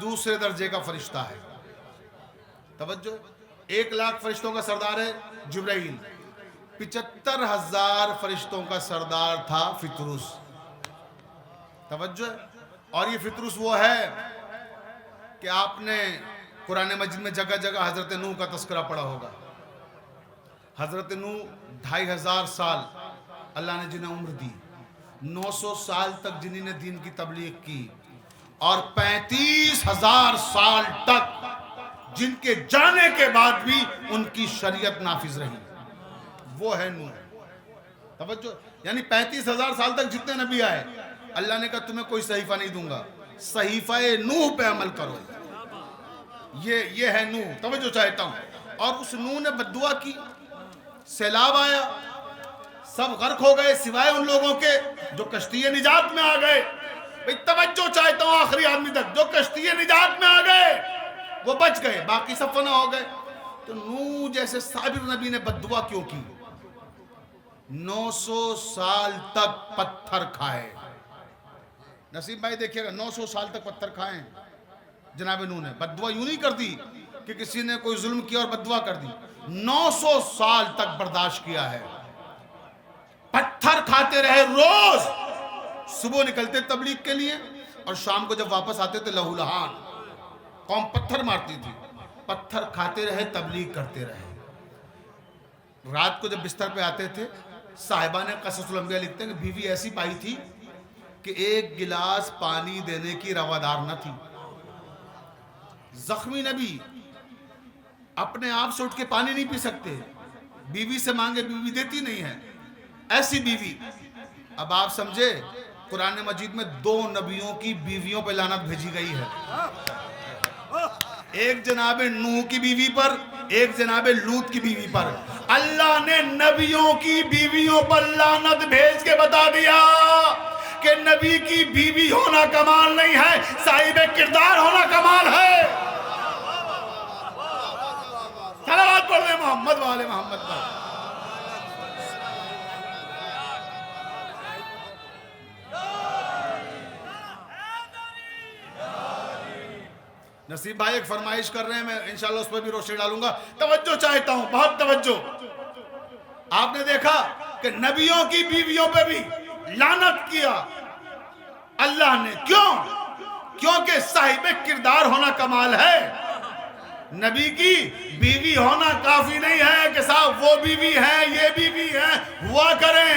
A: دوسرے درجے کا فرشتہ ہے۔ توجہ، 1,00,000 فرشتوں کا سردار ہے جبرائیل، 75,000 فرشتوں کا سردار تھا فطروس۔ توجہ، اور یہ فطروس وہ ہے کہ آپ نے قرآن مجید میں جگہ جگہ حضرت نوح کا تذکرہ پڑھا ہوگا۔ حضرت نوح 2,500 سال اللہ نے جنہیں عمر دی، 900 سال تک جنہیں نے دین کی تبلیغ کی، اور 35,000 سال تک جن کے جانے کے بعد بھی ان کی شریعت نافذ رہی، وہ ہے نوح۔ توجہ، یعنی 35,000 سال تک جتنے نبی آئے، اللہ نے کہا تمہیں کوئی صحیفہ نہیں دوں گا، صحیفہ نوح پہ عمل کرو۔ یہ ہے نوح۔ توجہ چاہتا ہوں، اور اس نوح نے بددعا کی، سیلاب آیا، سب غرق ہو گئے سوائے ان لوگوں کے جو کشتی نجات میں آ گئے۔ توجہ چاہتا ہوں آخری آدمی تک، جو کشتی نجات میں آ گئے وہ بچ گئے، باقی سب فنا ہو گئے۔ تو نوح جیسے صابر نبی نے بددعا کیوں کی؟ 900 سال تک پتھر کھائے۔ نصیب بھائی دیکھیے گا، 900 سال تک پتھر کھائے جناب نوح نے۔ بددعا یوں نہیں کر دی کہ کسی نے کوئی ظلم کیا اور بددعا کر دی، 900 سال تک برداشت کیا ہے، پتھر کھاتے رہے روز۔ صبح نکلتے تبلیغ کے لیے اور شام کو جب واپس آتے تھے لہو لہان، قوم پتھر مارتی تھی، پتھر کھاتے رہے، تبلیغ کرتے رہے۔ رات کو جب بستر پہ آتے تھے، صاحبان قصص الانبیاء لکھتے ہیں کہ بیوی ایسی پائی تھی کہ ایک گلاس پانی دینے کی روادار نہ تھی۔ زخمی نبی اپنے آپ سے اٹھ کے پانی نہیں پی سکتے، بیوی سے مانگے بیوی دیتی نہیں ہے، ایسی بیوی۔ اب آپ سمجھے، قرآن مجید میں 2 نبیوں کی بیویوں پہ لعنت بھیجی گئی ہے، ایک جناب نوح کی بیوی پر، ایک جناب لوط کی بیوی پر۔ اللہ نے نبیوں کی بیویوں پر لعنت بھیج کے بتا دیا کہ نبی کی بیوی ہونا کمال نہیں ہے، صاحب کردار ہونا کمال ہے۔ صلوات پڑھ دیں محمد والے محمد پر۔ نصیب بھائی ایک فرمائش کر رہے ہیں، میں انشاءاللہ اس پر بھی روشنی ڈالوں گا، توجہ چاہتا ہوں، بہت توجہ۔ آپ نے دیکھا کہ نبیوں کی بیویوں پہ بھی لعنت کیا اللہ نے، کیوں؟ کیونکہ صاحب کردار ہونا کمال ہے۔ نبی کی بیوی ہونا کافی نہیں ہے کہ صاحب وہ بیوی ہے یہ بیوی ہے، ہوا کریں۔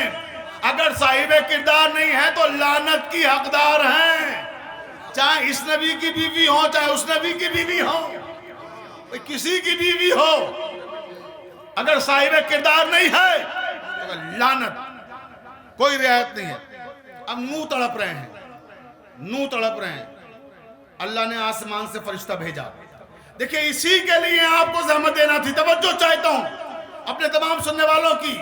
A: اگر صاحب کردار نہیں ہے تو لعنت کی حقدار ہیں، چاہے اس نبی کی بیوی ہو چاہے اس نبی کی بیوی ہو، کسی کی بیوی ہو، اگر صاحب کردار نہیں ہے تو لعنت، کوئی رعایت نہیں ہے۔ اب نوح تڑپ رہے ہیں، نوح تڑپ رہے ہیں، اللہ نے آسمان سے فرشتہ بھیجا۔ دیکھیں اسی کے لیے آپ کو زحمت دینا تھی۔ توجہ چاہتا ہوں اپنے تمام سننے والوں کی،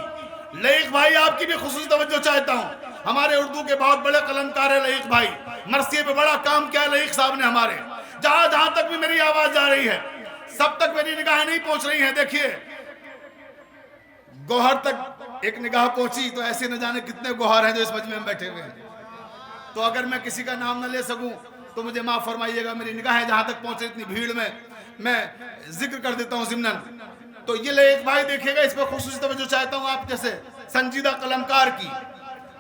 A: لئیق بھائی آپ کی بھی خصوصی توجہ چاہتا ہوں۔ ہمارے اردو کے بہت بڑے قلمکار ہیں لئیق بھائی، مرثیے پہ بڑا کام کیا ہے لئیق صاحب نے ہمارے۔ جہاں جہاں تک بھی میری آواز جا رہی ہے، سب تک میری نگاہیں نہیں پہنچ رہی ہیں۔ دیکھیے گوہر تک ایک نگاہ پہنچی تو ایسے نہ جانے کتنے گوہر ہیں جو اس مجمع میں بیٹھے ہوئے ہیں۔ تو اگر میں کسی کا نام نہ لے سکوں تو مجھے معاف فرمائیے گا، میری نگاہیں جہاں تک پہنچے اتنی بھیڑ میں ذکر کر دیتا ہوں ضمناً۔ تو یہ لئیق بھائی دیکھیے گا، اس پر خصوصی توجہ چاہتا ہوں آپ جیسے سنجیدہ قلمکار کی،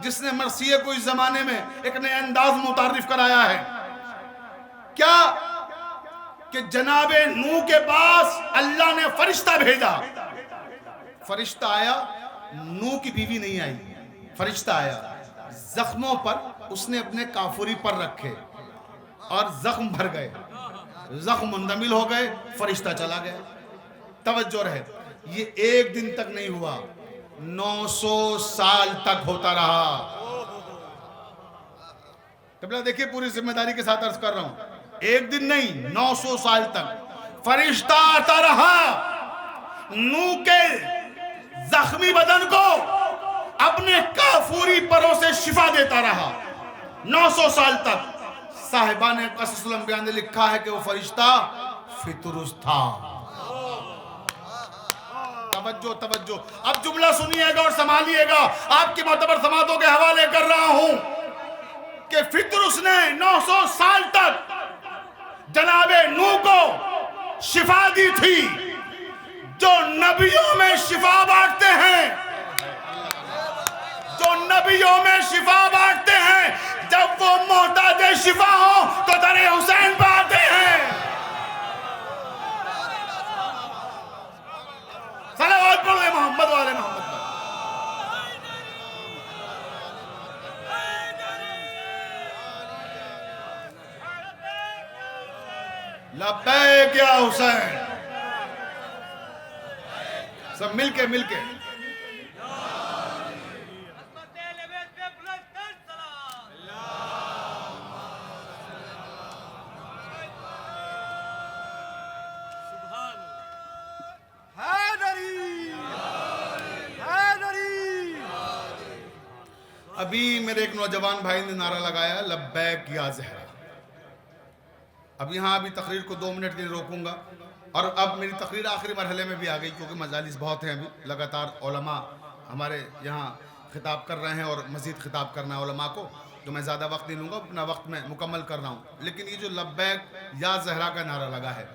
A: جس نے مرثیے کو اس زمانے میں ایک نئے انداز متعارف کرایا ہے۔ کیا کہ جناب نوح کے پاس اللہ نے فرشتہ بھیجا. فرشتہ آیا, نوح کی بیوی نہیں آئی, فرشتہ آیا. زخموں پر اس نے اپنے کافوری پر رکھے اور زخم بھر گئے, زخم مندمل ہو گئے, فرشتہ چلا گیا. توجہ رہے, یہ ایک دن تک نہیں ہوا, 900 سال تک ہوتا رہا. قبلہ دیکھیے, پوری ذمہ داری کے ساتھ عرض کر رہا ہوں, ایک دن نہیں 900 سال تک فرشتہ آتا رہا, نوح کے زخمی بدن کو اپنے کافوری پروں سے شفا دیتا رہا 900 سال تک. صاحبان قصص الانبیاء نے لکھا ہے کہ وہ فرشتہ فطرس تھا. توجہ توجہ, اب جملہ سنیے گا اور سنبھالیے گا, آپ کی معتبر سماعتوں کے حوالے کر رہا ہوں کہ فطرس نے 900 سال تک جناب نوح کو شفا دی تھی. جو نبیوں میں شفا بانٹتے ہیں, جو نبیوں میں شفا بانٹتے ہیں, جب وہ محتاج شفا ہو تو در حسین پہ آتے ہیں. صلوات پڑھیں محمد والے محمد پر. لبیک یا حسین. سب مل کے ابھی میرے ایک نوجوان بھائی نے نعرہ لگایا, لبیک یا زہرا. اب یہاں ابھی تقریر کو 2 منٹ کے لیے روکوں گا, اور اب میری تقریر آخری مرحلے میں بھی آ گئی, کیونکہ مجالس بہت ہیں, ابھی لگاتار علماء ہمارے یہاں خطاب کر رہے ہیں اور مزید خطاب کرنا ہے علماء کو, تو میں زیادہ وقت نہیں لوں گا, اپنا وقت میں مکمل کر رہا ہوں. لیکن یہ جو لبیک یا زہرا کا نعرہ لگا ہے,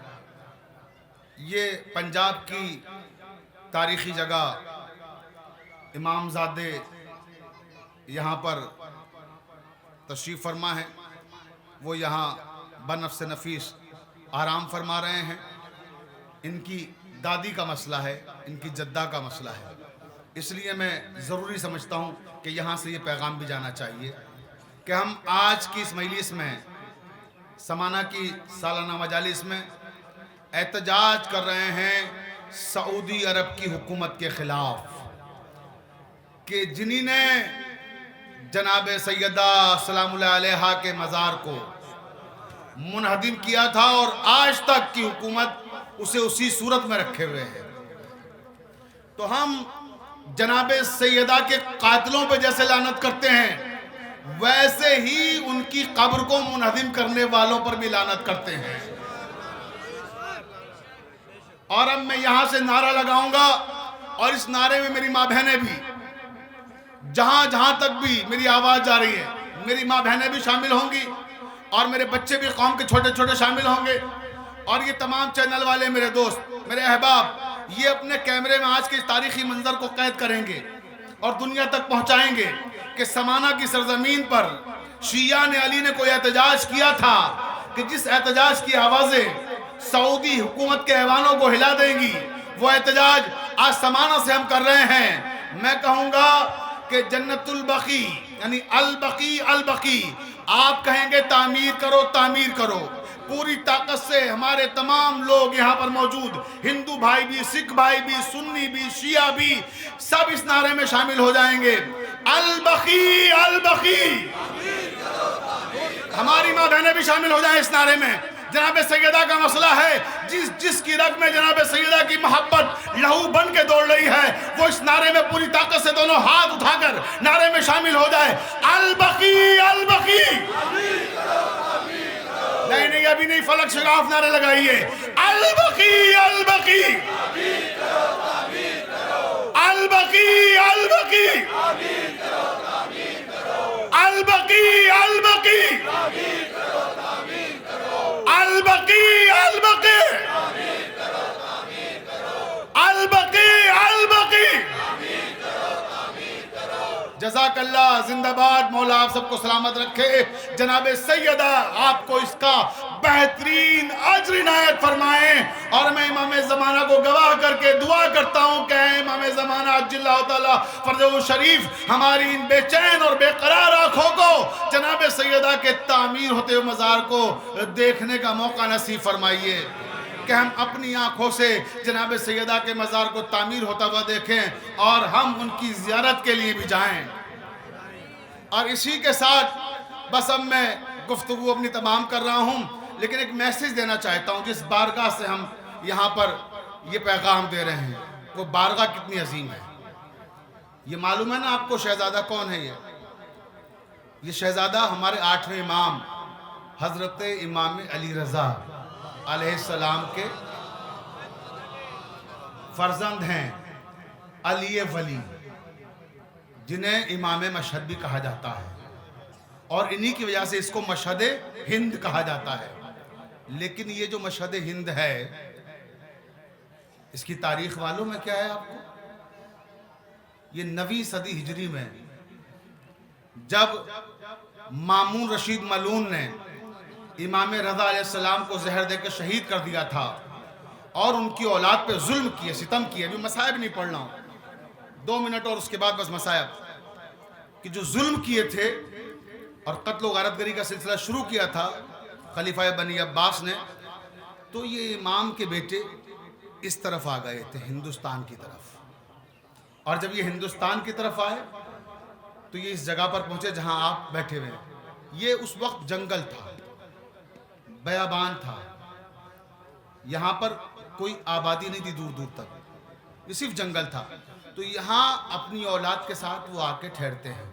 A: یہ پنجاب کی تاریخی جگہ امام زادے یہاں پر تشریف فرما ہے. وہ یہاں بنفس نفیس آرام فرما رہے ہیں. ان کی دادی کا مسئلہ ہے, ان کی جدہ کا مسئلہ ہے, اس لیے میں ضروری سمجھتا ہوں کہ یہاں سے یہ پیغام بھی جانا چاہیے کہ ہم آج کی اس مجلس میں, سمانہ کی سالانہ مجالس میں احتجاج کر رہے ہیں سعودی عرب کی حکومت کے خلاف, کہ جنہی نے جناب سیدہ سلام اللہ علیہا کے مزار کو منہدم کیا تھا اور آج تک کی حکومت اسے اسی صورت میں رکھے ہوئے ہے. تو ہم جناب سیدہ کے قاتلوں پہ جیسے لعنت کرتے ہیں, ویسے ہی ان کی قبر کو منہدم کرنے والوں پر بھی لعنت کرتے ہیں. اور اب میں یہاں سے نعرہ لگاؤں گا, اور اس نعرے میں میری ماں بہنیں بھی, جہاں تک بھی میری آواز جا رہی ہے, میری ماں بہنیں بھی شامل ہوں گی, اور میرے بچے بھی قوم کے چھوٹے چھوٹے شامل ہوں گے, اور یہ تمام چینل والے میرے دوست, میرے احباب, یہ اپنے کیمرے میں آج کے اس تاریخی منظر کو قید کریں گے اور دنیا تک پہنچائیں گے کہ سمانہ کی سرزمین پر شیعہ نے علی نے کوئی احتجاج کیا تھا, کہ جس احتجاج کی آوازیں سعودی حکومت کے ایوانوں کو ہلا دیں گی, وہ احتجاج آج سمانہ سے ہم کر رہے ہیں. میں کہوں گا کہ جنت البقی یعنی البقی آپ کہیں گے تعمیر کرو تعمیر کرو. پوری طاقت سے ہمارے تمام لوگ یہاں پر موجود, ہندو بھائی بھی, سکھ بھائی بھی, سنی بھی, شیعہ بھی, سب اس نعرے میں شامل ہو جائیں گے. البقی. ہماری ماں بہنیں بھی شامل ہو جائیں اس نعرے میں. جناب سیدہ کا مسئلہ ہے, جس کی رگ میں جناب سیدہ کی محبت لہو بن کے دوڑ رہی ہے, وہ اس نعرے میں پوری طاقت سے دونوں ہاتھ اٹھا کر نعرے میں شامل ہو جائے. البقی. نہیں ابھی نہیں, فلک شگاف نعرے لگائیے. البقی. البقی. جزاک اللہ. زندہ باد. مولا آپ سب کو سلامت رکھے. جناب سیدہ آپ کو اس کا بہترین اجر عنایت فرمائیں. اور میں امام زمانہ کو گواہ کر کے دعا کرتا ہوں کہ اے امام زمانہ عجل اللہ تعالیٰ فرجہ شریف ہماری ان بے چین اور بے قرار آنکھوں کو جناب سیدہ کے تعمیر ہوتے ہوئے مزار کو دیکھنے کا موقع نصیب فرمائیے کہ ہم اپنی آنکھوں سے جناب سیدہ کے مزار کو تعمیر ہوتا ہوا دیکھیں اور ہم ان کی زیارت کے لیے بھی جائیں. اور اسی کے ساتھ بس اب میں گفتگو اپنی تمام کر رہا ہوں، لیکن ایک میسیج دینا چاہتا ہوں. جس بارگاہ سے ہم یہاں پر یہ پیغام دے رہے ہیں وہ بارگاہ کتنی عظیم ہے. یہ معلوم ہے نا آپ کو شہزادہ کون ہے؟ یہ شہزادہ ہمارے 8ویں امام حضرت امام علی رضا علیہ السلام کے فرزند ہیں، علی ولی، جنہیں امام مشہد بھی کہا جاتا ہے، اور انہی کی وجہ سے اس کو مشہد ہند کہا جاتا ہے. لیکن یہ جو مشہد ہند ہے اس کی تاریخ معلوم ہے کیا ہے آپ کو؟ یہ 9ویں صدی ہجری میں جب مامون رشید ملعون نے امام رضا علیہ السلام کو زہر دے کے شہید کر دیا تھا اور ان کی اولاد پہ ظلم کیے، ستم کیے. ابھی مصائب نہیں پڑھنا ہوں، 2 منٹ اور اس کے بعد بس مصائب کہ جو ظلم کیے تھے اور قتل و غارت گری کا سلسلہ شروع کیا تھا خلیفہ بنی عباس نے. تو یہ امام کے بیٹے اس طرف آ گئے تھے، ہندوستان کی طرف. اور جب یہ ہندوستان کی طرف آئے تو یہ اس جگہ پر پہنچے جہاں آپ بیٹھے ہوئے ہیں. یہ اس وقت جنگل تھا، بیابان تھا، یہاں پر کوئی آبادی نہیں تھی دور دور تک، یہ صرف جنگل تھا. تو یہاں اپنی اولاد کے ساتھ وہ آ کے ٹھہرتے ہیں.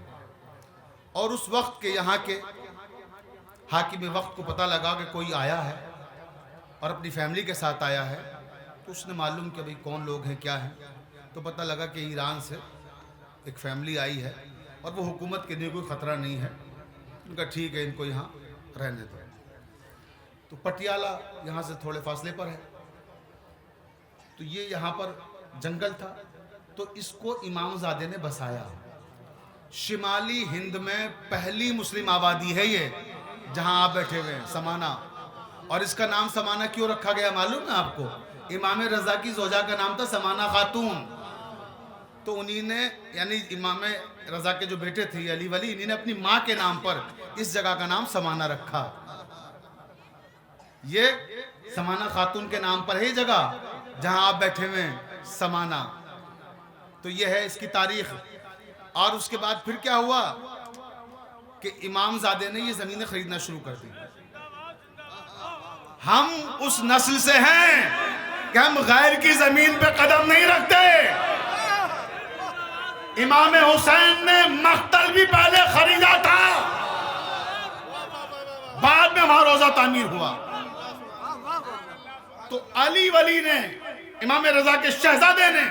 A: اور اس وقت کے یہاں کے حاکم وقت کو پتہ لگا کہ کوئی آیا ہے اور اپنی فیملی کے ساتھ آیا ہے. تو اس نے معلوم کہ بھئی کون لوگ ہیں کیا ہیں. تو پتہ لگا کہ ایران سے ایک فیملی آئی ہے اور وہ حکومت کے لیے کوئی خطرہ نہیں ہے. ان کا ٹھیک ہے، ان کو یہاں رہنے دو. تو پٹیالہ یہاں سے تھوڑے فاصلے پر ہے. تو یہ یہاں پر جنگل تھا تو اس کو امام زادے نے بسایا. شمالی ہند میں پہلی مسلم آبادی ہے یہ جہاں آپ بیٹھے ہوئے ہیں، سمانا. اور اس کا نام سمانا کیوں رکھا گیا معلوم ہے آپ کو؟ امام رضا کی زوجہ کا نام تھا سمانا خاتون. تو انہی نے یعنی امام رضا کے جو بیٹے تھے علی ولی، انہی نے اپنی ماں کے نام پر اس جگہ کا نام سمانا رکھا. یہ سمانا خاتون کے نام پر ہے یہ جگہ جہاں آپ بیٹھے ہوئے ہیں، سمانا. تو یہ ہے اس کی تاریخ. اور اس کے بعد پھر کیا ہوا کہ امام زادے نے یہ زمینیں خریدنا شروع کر دی. ہم اس نسل سے ہیں کہ ہم غیر کی زمین پہ قدم نہیں رکھتے. امام حسین نے مقتل بھی پہلے خریدا تھا، بعد میں وہاں روزہ تعمیر ہوا. تو علی ولی نے، امام رضا کے شہزادے نے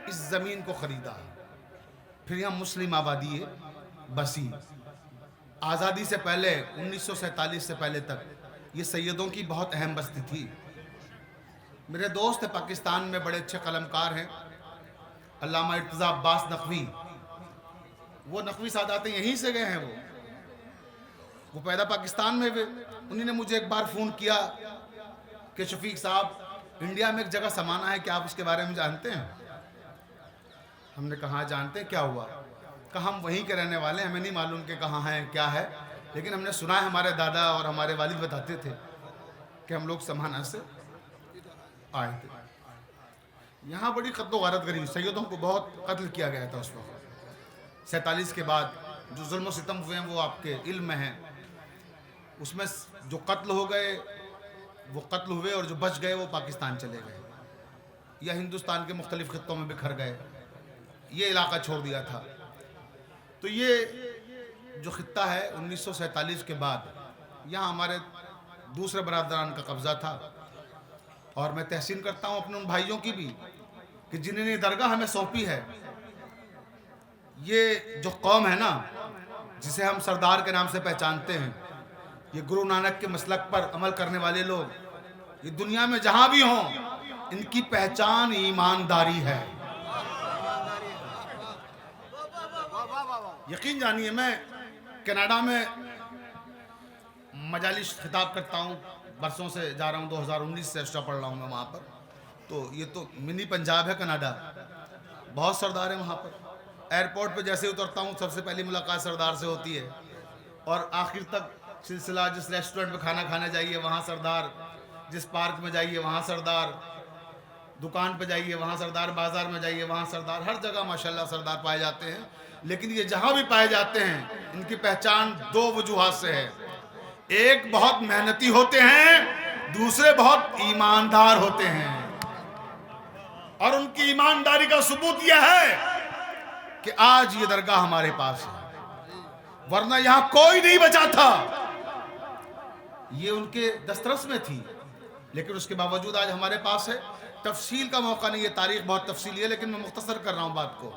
A: اس زمین کو خریدا. پھر یہاں مسلم آبادی ہے بسی. آزادی سے پہلے 1947 سے پہلے تک یہ سیدوں کی بہت اہم بستی تھی. میرے دوست پاکستان میں بڑے اچھے قلمکار ہیں، علامہ ارتضیٰ عباس نقوی. وہ نقوی سادات یہیں سے گئے ہیں، وہ پیدا پاکستان میں ہوئے. انہوں نے مجھے ایک بار فون کیا کہ شفیق صاحب انڈیا میں ایک جگہ سمانا ہے، کیا آپ اس کے بارے میں جانتے ہیں؟ ہم نے کہا جانتے ہیں، کیا ہوا؟ کہا ہم وہیں کے رہنے والے ہیں، ہمیں نہیں معلوم کہ کہاں ہیں کیا ہے، لیکن ہم نے سنا ہے ہمارے دادا اور ہمارے والد بتاتے تھے کہ ہم لوگ سمانا سے آئے تھے. یہاں بڑی قتل و غارت گری، سیدوں کو بہت قتل کیا گیا تھا اس وقت. 47 کے بعد جو ظلم و ستم ہوئے ہیں وہ آپ کے علم میں ہیں. اس میں جو قتل ہو گئے وہ قتل ہوئے اور جو بچ گئے وہ پاکستان چلے گئے یا ہندوستان کے مختلف خطوں میں بکھر گئے. یہ علاقہ چھوڑ دیا تھا. تو یہ جو خطہ ہے 1947 کے بعد یہاں ہمارے دوسرے برادران کا قبضہ تھا. اور میں تحسین کرتا ہوں اپنے ان بھائیوں کی بھی کہ جنہوں نے درگاہ ہمیں سونپی ہے. یہ جو قوم ہے نا جسے ہم سردار کے نام سے پہچانتے ہیں، یہ گرو نانک کے مسلک پر عمل کرنے والے لوگ، یہ دنیا میں جہاں بھی ہوں ان کی پہچان ایمانداری ہے. یقین جانیے میں کینیڈا میں مجالس خطاب کرتا ہوں، برسوں سے جا رہا ہوں، 2019 سے ایکسٹرا پڑھ رہا ہوں میں وہاں پر. تو یہ تو منی پنجاب ہے کناڈا، بہت سردار ہیں وہاں پر. ایئرپورٹ پہ جیسے اترتا ہوں سب سے پہلی ملاقات سردار سے ہوتی ہے، اور آخر تک سلسلہ جس ریسٹورنٹ میں کھانا کھانے جائیے وہاں سردار، جس پارک میں جائیے وہاں سردار، دکان پہ جائیے وہاں سردار، بازار میں جائیے وہاں سردار، ہر جگہ ماشاءاللہ سردار پائے جاتے ہیں. لیکن یہ جہاں بھی پائے جاتے ہیں ان کی پہچان دو وجوہات سے ہے. ایک بہت محنتی ہوتے ہیں، دوسرے بہت ایماندار ہوتے ہیں. اور ان کی ایمانداری کا ثبوت یہ ہے کہ آج یہ درگاہ ہمارے پاس ہے، ورنہ یہاں کوئی نہیں بچا تھا. یہ ان کے دسترس میں تھی، لیکن اس کے باوجود آج ہمارے پاس ہے. تفصیل کا موقع نہیں، یہ تاریخ بہت تفصیلی ہے، لیکن میں مختصر کر رہا ہوں بات کو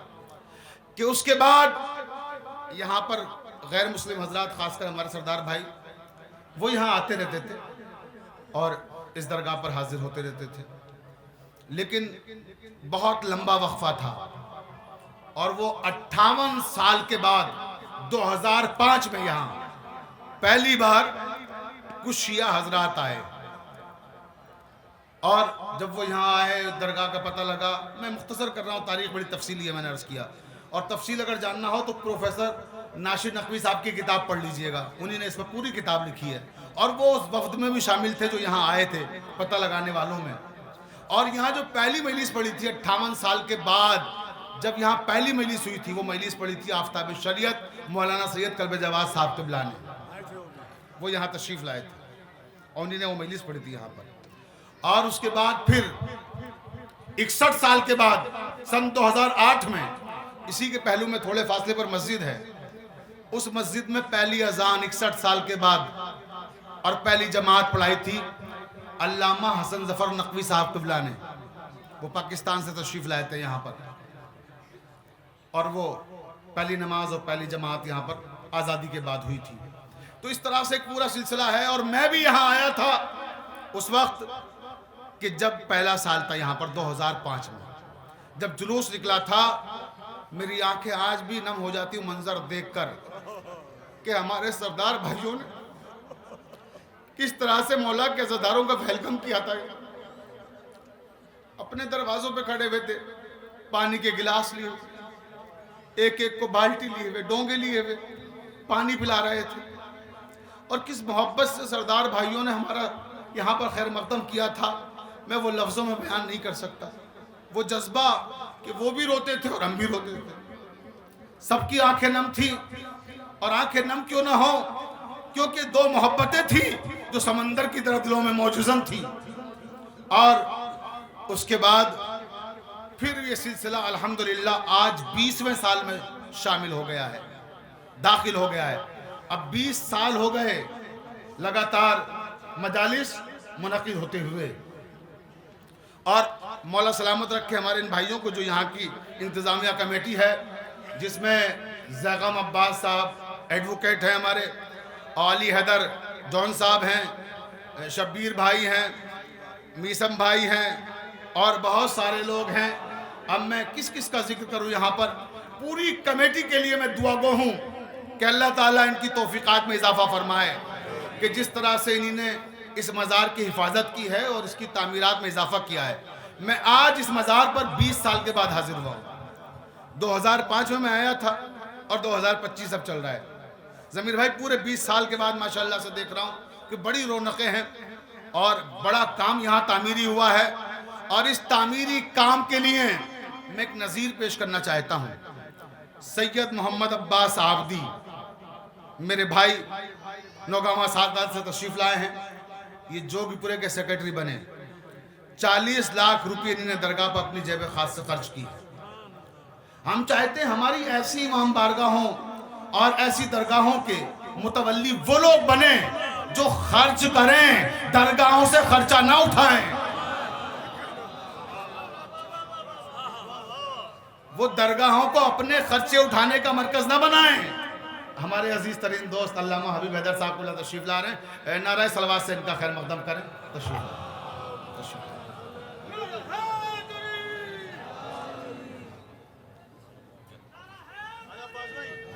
A: کہ اس کے بعد یہاں پر غیر مسلم حضرات، خاص کر ہمارے سردار بھائی، وہ یہاں آتے رہتے تھے اور اس درگاہ پر حاضر ہوتے رہتے تھے. لیکن بہت لمبا وقفہ تھا، اور وہ 58 سال کے بعد 2005 میں یہاں پہلی بار کچھ شیعہ حضرات آئے. اور جب وہ یہاں آئے، درگاہ کا پتہ لگا. میں مختصر کر رہا ہوں، تاریخ بڑی تفصیلی ہے، میں نے عرض کیا. اور تفصیل اگر جاننا ہو تو پروفیسر ناشر نقوی صاحب کی کتاب پڑھ لیجئے گا، انہی نے اس پر پوری کتاب لکھی ہے. اور وہ اس وفد میں بھی شامل تھے جو یہاں آئے تھے پتہ لگانے والوں میں. اور یہاں جو پہلی مجلس پڑھی تھی 58 سال کے بعد، جب یہاں پہلی مجلس ہوئی تھی، وہ مجلس پڑھی تھی آفتاب شریعت مولانا سید قلب جواد صاحب قبلہ نے. وہ یہاں تشریف لائے تھے اور انہوں نے وہ مجلس پڑھی تھی یہاں پر. اور اس کے بعد پھر 61 سال کے بعد سن 2008 میں، اسی کے پہلو میں تھوڑے فاصلے پر مسجد ہے، اس مسجد میں پہلی اذان 61 سال کے بعد اور پہلی جماعت پڑھائی تھی علامہ حسن ظفر نقوی صاحب قبلہ نے. وہ پاکستان سے تشریف لائے تھے یہاں پر، اور وہ پہلی نماز اور پہلی جماعت یہاں پر آزادی کے بعد ہوئی تھی. تو اس طرح سے ایک پورا سلسلہ ہے. اور میں بھی یہاں آیا تھا اس وقت کہ جب پہلا سال تھا یہاں پر 2005 میں، جب جلوس نکلا تھا. میری آنکھیں آج بھی نم ہو جاتی منظر دیکھ کر کہ ہمارے سردار بھائیوں نے کس طرح سے مولا کے عزاداروں کا ویلکم کیا تھا. اپنے دروازوں پہ کھڑے ہوئے تھے، پانی کے گلاس لیے، ایک ایک کو بالٹی لیے ہوئے، ڈونگے لیے ہوئے پانی پلا رہے تھے. اور کس محبت سے سردار بھائیوں نے ہمارا یہاں پر خیر مقدم کیا تھا، میں وہ لفظوں میں بیان نہیں کر سکتا. وہ جذبہ کہ وہ بھی روتے تھے اور ہم بھی روتے تھے. سب کی آنکھیں نم تھی. اور آنکھیں نم کیوں نہ ہو؟ کیونکہ دو محبتیں تھیں جو سمندر کی طرح دلوں میں موجزن تھی. اور اس کے بعد پھر یہ سلسلہ الحمدللہ آج 20ویں سال میں شامل ہو گیا ہے، داخل ہو گیا ہے. اب 20 سال ہو گئے لگاتار مجالس منعقد ہوتے ہوئے. اور مولا سلامت رکھے ہمارے ان بھائیوں کو جو یہاں کی انتظامیہ کمیٹی ہے، جس میں زیغم عباس صاحب ایڈوکیٹ ہیں ہمارے، علی حیدر جون صاحب ہیں، شبیر بھائی ہیں، میسم بھائی ہیں، اور بہت سارے لوگ ہیں. اب میں کس کس کا ذکر کروں یہاں پر؟ پوری کمیٹی کے لیے میں دعا گو ہوں کہ اللہ تعالیٰ ان کی توفیقات میں اضافہ فرمائے کہ جس طرح سے انہی نے اس مزار کی حفاظت کی ہے اور اس کی تعمیرات میں اضافہ کیا ہے. میں آج اس مزار پر 20 سال کے بعد حاضر ہوا ہوں. 2005 میں آیا تھا اور 2025 اب چل رہا ہے. ضمیر بھائی پورے 20 سال کے بعد ماشاءاللہ سے دیکھ رہا ہوں کہ بڑی رونقیں ہیں اور بڑا کام یہاں تعمیری ہوا ہے. اور اس تعمیری کام کے لیے میں ایک نظیر پیش کرنا چاہتا ہوں. سید محمد عباس عابدی میرے بھائی نوگاواں سادات سے تشریف لائے ہیں. یہ جوگی پورے کے سیکرٹری بنے. 40 لاکھ روپے انہوں نے درگاہ پر اپنی جیب خاص سے خرچ کی. ہم چاہتے ہیں ہماری ایسی امام بارگاہوں اور ایسی درگاہوں کے متولی وہ لوگ بنیں جو خرچ کریں، درگاہوں سے خرچہ نہ اٹھائیں. وہ درگاہوں کو اپنے خرچے اٹھانے کا مرکز نہ بنائیں. ہمارے عزیز ترین دوست علامہ حبیب حیدر صاحب کو تشریف لا رہے ہیں. نعرہ صلوات سے ان کا خیر مقدم کریں. تشریف لائیں.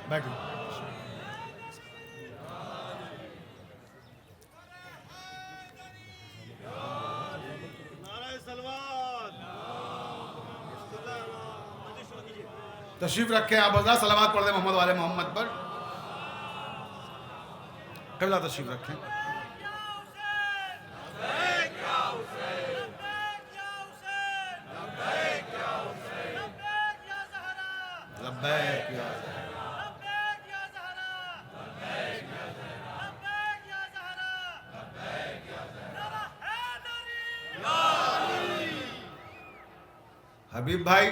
A: بیٹھو. تشریف رکھیں آپ حضرات، صلوات پڑھ دیں محمد والے محمد پر. قبلہ تشریف رکھیں. لبیک یا حبیب بھائی،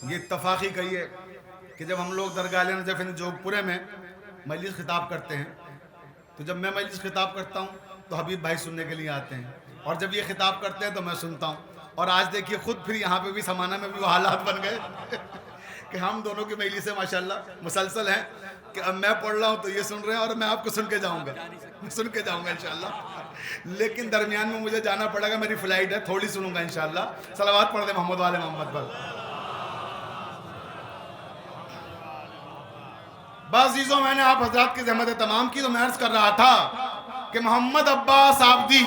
A: یہ اتفاقی کہیے کہ جب ہم لوگ درگاہ نجف جوگ پورے میں مجلس خطاب کرتے ہیں تو جب میں مجلس خطاب کرتا ہوں تو حبیب بھائی سننے کے لیے آتے ہیں، اور جب یہ خطاب کرتے ہیں تو میں سنتا ہوں. اور آج دیکھیے خود پھر یہاں پہ بھی سمانہ میں بھی وہ حالات بن گئے کہ ہم دونوں کی مجلسیں ماشاءاللہ مسلسل ہیں کہ اب میں پڑھ رہا ہوں تو یہ سن رہے ہیں اور میں آپ کو سن کے جاؤں گا انشاءاللہ. لیکن درمیان میں مجھے جانا پڑے گا، میری فلائٹ ہے، تھوڑی سنوں گا انشاءاللہ. صلوات پڑھ دیں محمد والے محمد پر. بس عزیزوں، میں نے آپ حضرات کی زحمت تمام کی تو میں عرض کر رہا تھا کہ محمد عباس عابدی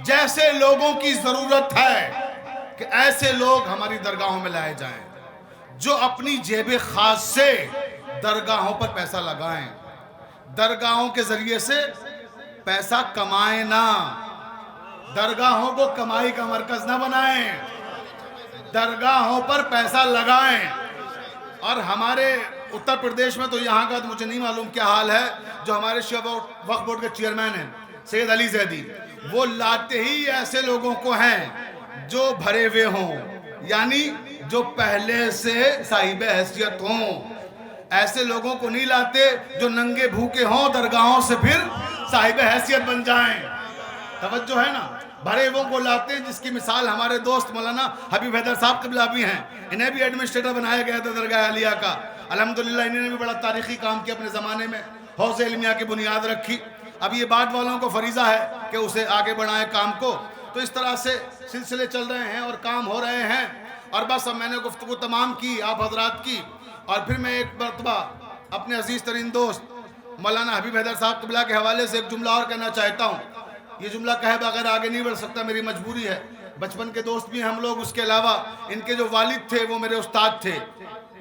A: جیسے لوگوں کی ضرورت ہے کہ ایسے لوگ ہماری درگاہوں میں لائے جائیں جو اپنی جیب خاص سے درگاہوں پر پیسہ لگائیں، درگاہوں کے ذریعے سے پیسہ کمائیں نہ، درگاہوں کو کمائی کا مرکز نہ بنائیں، درگاہوں پر پیسہ لگائیں. اور ہمارے اتر پردیش میں تو یہاں کا مجھے نہیں معلوم کیا حال ہے، جو ہمارے شیعہ وقف بورڈ کے چیئرمین ہیں سید علی زیدی، وہ لاتے ہی ایسے لوگوں کو ہیں جو بھرے ہوئے ہوں، یعنی جو پہلے سے صاحب حیثیت ہوں. ایسے لوگوں کو نہیں لاتے جو ننگے بھوکے ہوں درگاہوں سے پھر صاحب حیثیت بن جائیں. توجہ ہے نا؟ بھرے ہوئے کو لاتے ہیں، جس کی مثال ہمارے دوست مولانا حبیب حیدر صاحب قبلہ بھی ہیں. انہیں بھی ایڈمنسٹریٹر بنایا گیا تھا درگاہ عالیہ کا. الحمدللہ انہوں نے بھی بڑا تاریخی کام کیا اپنے زمانے میں، حوض علمیہ کی بنیاد رکھی. اب یہ بعد والوں کو فریضہ ہے کہ اسے آگے بڑھائیں کام کو. تو اس طرح سے سلسلے چل رہے ہیں اور کام ہو رہے ہیں. اور بس اب میں نے گفتگو تمام کی آپ حضرات کی، اور پھر میں ایک مرتبہ اپنے عزیز ترین دوست مولانا حبیب حیدر صاحب قبلہ کے حوالے سے ایک جملہ اور کہنا چاہتا ہوں. یہ جملہ کہے بغیر آگے نہیں بڑھ سکتا، میری مجبوری ہے. بچپن کے دوست بھی ہم لوگ، اس کے علاوہ ان کے جو والد تھے وہ میرے استاد تھے،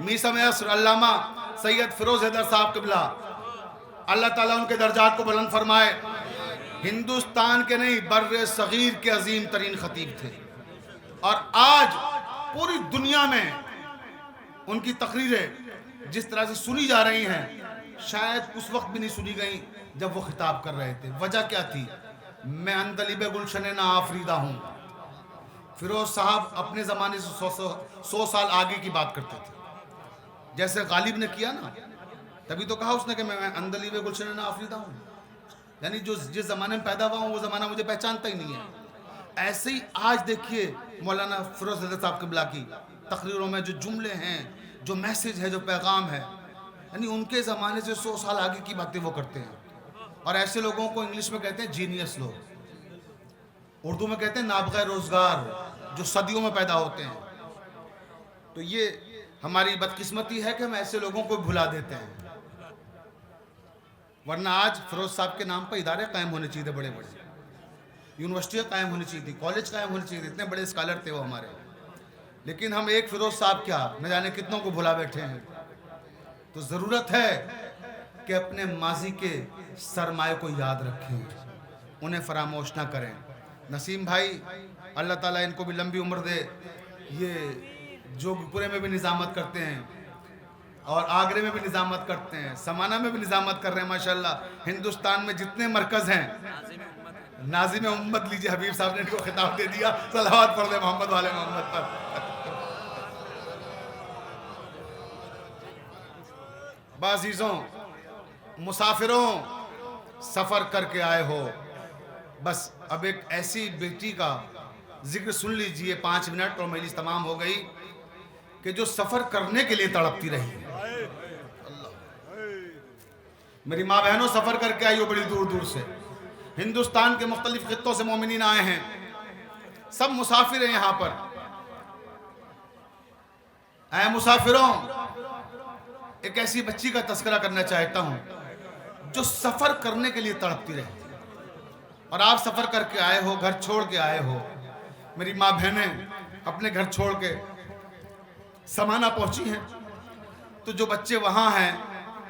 A: میسم عصر علامہ سید فیروز حیدر صاحب قبلہ، اللہ تعالیٰ ان کے درجات کو بلند فرمائے. ہندوستان کے نہیں بر صغیر کے عظیم ترین خطیب تھے، اور آج پوری دنیا میں ان کی تقریریں جس طرح سے سنی جا رہی ہیں شاید اس وقت بھی نہیں سنی گئیں جب وہ خطاب کر رہے تھے. وجہ کیا تھی؟ میں اندلیب گلشن نا آفریدہ ہوں. فیروز صاحب اپنے زمانے سے 100 سال آگے کی بات کرتے تھے، جیسے غالب نے کیا نا، تبھی تو کہا اس نے کہ میں اندلیب گلشن نا آفریدہ ہوں، یعنی جو جس زمانے میں پیدا ہوا ہوں وہ زمانہ مجھے پہچانتا ہی نہیں ہے. ایسے ہی آج دیکھیے مولانا فیروز حیدر صاحب قبلہ کی تقریروں میں جو جملے ہیں، جو میسج ہے، جو پیغام ہے، یعنی ان کے زمانے سے 100 سال آگے کی باتیں وہ کرتے ہیں. اور ایسے لوگوں کو انگلش میں کہتے ہیں جینیس لوگ، اردو میں کہتے ہیں نابغہ روزگار، جو صدیوں میں پیدا ہوتے ہیں. تو یہ ہماری بدقسمتی ہے کہ ہم ایسے لوگوں کو بھلا دیتے ہیں. ورنہ آج فیروز صاحب کے نام پر ادارے قائم ہونے چاہیے، بڑے بڑے یونیورسٹیاں قائم ہونی چاہیے تھی، کالج قائم ہونے چاہیے تھے، اتنے بڑے اسکالر تھے وہ ہمارے. لیکن ہم ایک فیروز صاحب کیا نہ جانے کتنوں کو بھلا بیٹھے ہیں. تو ضرورت ہے کہ اپنے ماضی کے سرمایہ کو یاد رکھیں، انہیں فراموش نہ کریں. نسیم بھائی اللہ تعالیٰ ان کو بھی لمبی عمر دے، یہ جوگ پورے میں بھی نظامت کرتے ہیں اور آگرے میں بھی نظامت کرتے ہیں، سمانہ میں بھی نظامت کر رہے ہیں ماشاءاللہ. ہندوستان میں جتنے مرکز ہیں ناظم امت لیجیے، حبیب صاحب نے ان کو خطاب دے دیا. صلوات پڑھ دیں محمد والے محمد پر. عزیزوں، مسافروں، سفر کر کے آئے ہو، بس اب ایک ایسی بیٹی کا ذکر سن لیجئے 5 منٹ اور مجلس تمام ہو گئی، کہ جو سفر کرنے کے لیے تڑپتی رہی. میری ماں بہنوں سفر کر کے آئی ہو بڑی دور دور سے، ہندوستان کے مختلف خطوں سے مومنین آئے ہیں، سب مسافر ہیں یہاں پر. اے مسافروں، ایک ایسی بچی کا تذکرہ کرنا چاہتا ہوں جو سفر کرنے کے لیے تڑپتی رہتی. اور آپ سفر کر کے آئے ہو، گھر چھوڑ کے آئے ہو. میری ماں بہنیں اپنے گھر چھوڑ کے سمانہ پہنچی ہیں، تو جو بچے وہاں ہیں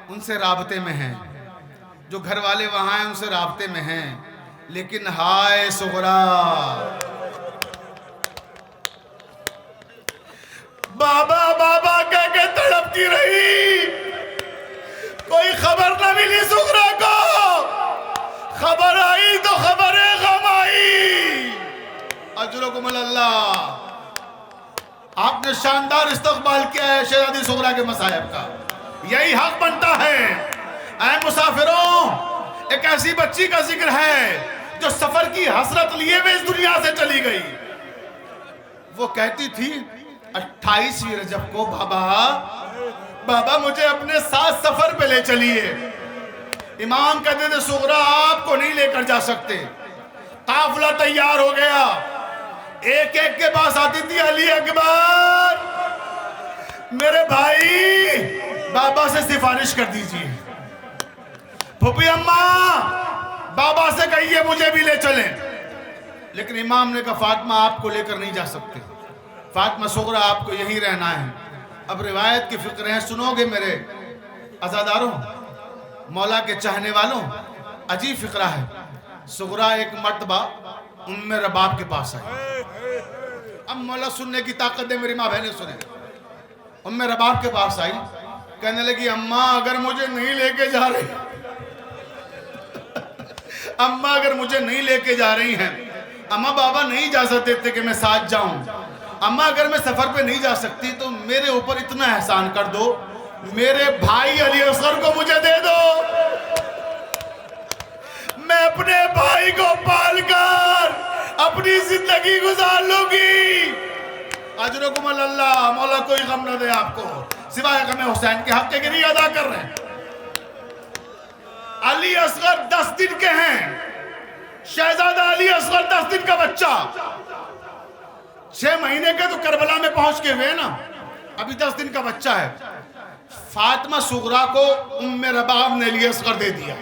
A: ان سے رابطے میں ہیں، جو گھر والے وہاں ہیں ان سے رابطے میں ہیں، لیکن ہائے صغرا،
B: بابا بابا کہہ کے تڑپتی رہی، کوئی خبر نہ ملی صغرا کو، خبر آئی تو خبر غم آئی۔
A: اجرکم اللہ، آپ نے شاندار استقبال کیا ہے شہزادی صغرا کے مصائب کا، یہی حق بنتا ہے۔ اے مسافروں، ایک ایسی بچی کا ذکر ہے جو سفر کی حسرت لیے میں اس دنیا سے چلی گئی۔ وہ کہتی تھی 28ویں رجب کو، بابا مجھے اپنے ساتھ سفر پہ لے چلیے۔ امام کہتے تھے صغرا آپ کو نہیں لے کر جا سکتے۔ قافلہ تیار ہو گیا، ایک ایک کے پاس آتی تھی، علی اکبر میرے بھائی بابا سے سفارش کر دیجیے، پھوپھی اماں بابا سے کہیے مجھے بھی لے چلیں۔ لیکن امام نے کہا فاطمہ آپ کو لے کر نہیں جا سکتے، فاطمہ صغرا آپ کو یہی رہنا ہے۔ اب روایت کی فکر ہیں، سنو گے میرے عزاداروں، مولا کے چاہنے والوں، عجیب فقرہ ہے۔ صغرا ایک مرتبہ ام رباب کے پاس آئی، اب مولا سننے کی طاقت دے میری ماں بہنیں سنیں۔ ام رباب کے پاس آئی، کہنے لگی اماں اگر مجھے نہیں لے کے جا رہی، اماں اگر مجھے نہیں لے کے جا رہی ہیں، اماں بابا نہیں اجازت دیتے کہ میں ساتھ جاؤں، اماں اگر میں سفر پہ نہیں جا سکتی تو میرے اوپر اتنا احسان کر دو، میرے بھائی علی اصغر کو مجھے دے دو، میں اپنے بھائی کو پال کر اپنی زندگی گزار لوں گی۔ اجرکم اللہ، مولا کوئی غم نہ دے آپ کو، سوائے غم حسین کے حق کے گریہ ادا کر رہے ہیں۔ علی اصغر 10 دن کے ہیں، شہزادہ علی اصغر 10 دن کا بچہ، 6 مہینے کے تو کربلا میں پہنچ کے ہوئے نا، ابھی 10 دن کا بچہ ہے۔ فاطمہ صغرا کو ام رباب نے علی اصغر دے دیا،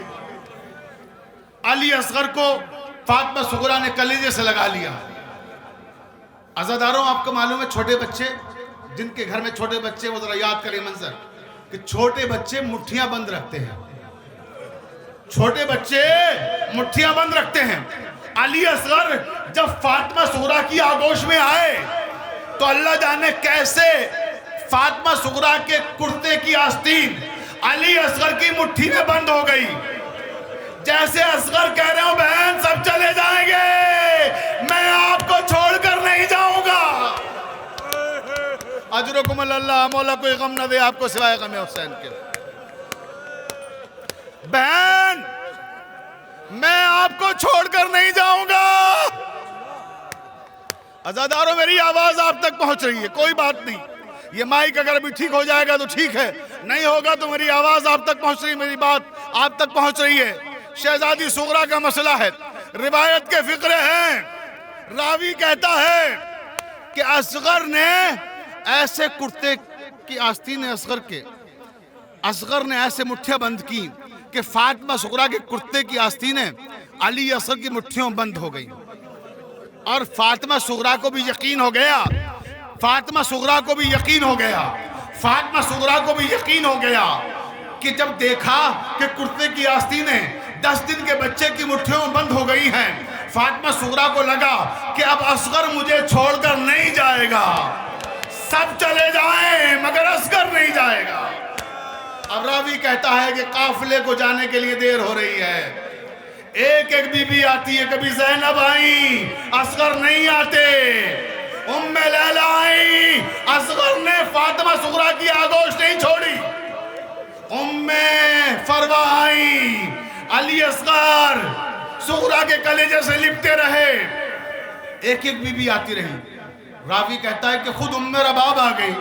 A: علی اصغر کو فاطمہ صغرا نے کلیجے سے لگا لیا۔ عزاداروں آپ کو معلوم ہے چھوٹے بچے، جن کے گھر میں چھوٹے بچے، وہ ذرا یاد کریں منظر کہ چھوٹے بچے مٹھیاں بند رکھتے ہیں، چھوٹے بچے مٹھیاں بند رکھتے ہیں۔ علی اصغر جب فاطمہ صغرا کی آغوش میں آئے تو اللہ جانے کیسے فاطمہ صغرا کے کرتے کی آستین علی اصغر کی مٹھی میں بند ہو گئی، جیسے اصغر کہہ رہے ہوں بہن سب چلے جائیں گے، میں آپ کو چھوڑ کر نہیں جاؤں گا۔ اجرکم اللہ، مولا کوئی غم نہ دے آپ کو سوائے غم حسین کے۔ بہن میں آپ کو چھوڑ کر نہیں جاؤں گا۔ عزاداروں میری آواز آپ تک پہنچ رہی ہے، کوئی بات نہیں، یہ مائک اگر ابھی ٹھیک ہو جائے گا تو ٹھیک ہے، نہیں ہوگا تو میری آواز آپ تک پہنچ رہی ہے، میری بات آپ تک پہنچ رہی ہے۔ شہزادی صغرا کا مسئلہ ہے، روایت کے فقرے ہیں، راوی کہتا ہے کہ اصغر نے ایسے کرتے کی آستین اصغر نے ایسے مٹھیاں بند کی کہ فاطمہ صغرا کے کرتے کی آستینیں علی اصغر کی مٹھیوں بند ہو گئی، اور فاطمہ صغرا کو بھی یقین ہو گیا، فاطمہ صغرا کو بھی یقین ہو گیا، فاطمہ صغرا کو بھی یقین ہو گیا کہ جب دیکھا کہ کرتے کی آستینیں 10 دن کے بچے کی مٹھیوں بند ہو گئی ہیں، فاطمہ صغرا کو لگا کہ اب اصغر مجھے چھوڑ کر نہیں جائے گا، سب چلے جائیں مگر اصغر نہیں جائے گا۔ اب راوی کہتا ہے کہ قافلے کو جانے کے لیے دیر ہو رہی ہے، ایک ایک بی بی آتی ہے، کبھی زینب آئیں، اصغر نہیں آتے، ام لیلہ آئیں، اصغر نے فاطمہ صغرا کی آغوش نہیں چھوڑی، ام فروہ آئیں، علی اصغر صغرا کے کلیجے سے لپٹے رہے، ایک ایک بی بی آتی رہی۔ راوی کہتا ہے کہ خود ام رباب آ گئی،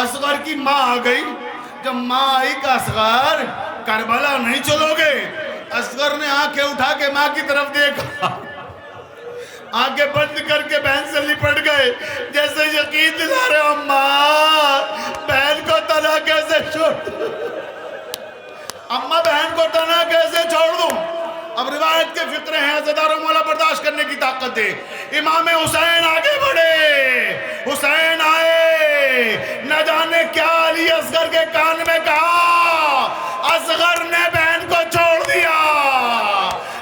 A: اصغر کی ماں آ گئی، جب ماں آئی کہ اصغر کربلا نہیں چلو گے؟ اصغر نے آنکھیں اٹھا کے ماں کی طرف دیکھا، آنکھیں بند کر کے بہن سے لپٹ گئے، جیسے یقین دلا رہے ہو ماں بہن کو تنہا کیسے چھوڑ دوں، اماں بہن کو تنہا کیسے چھوڑ دوں۔ اب روایت کے فقرے ہیں، عزاداروں مولا برداشت کرنے کی طاقت دے۔ امام حسین آگے بڑھے، حسین آئے، نہ جانے کیا
B: علی اصغر کے کان میں کہا، اصغر نے بہن کو چھوڑ دیا،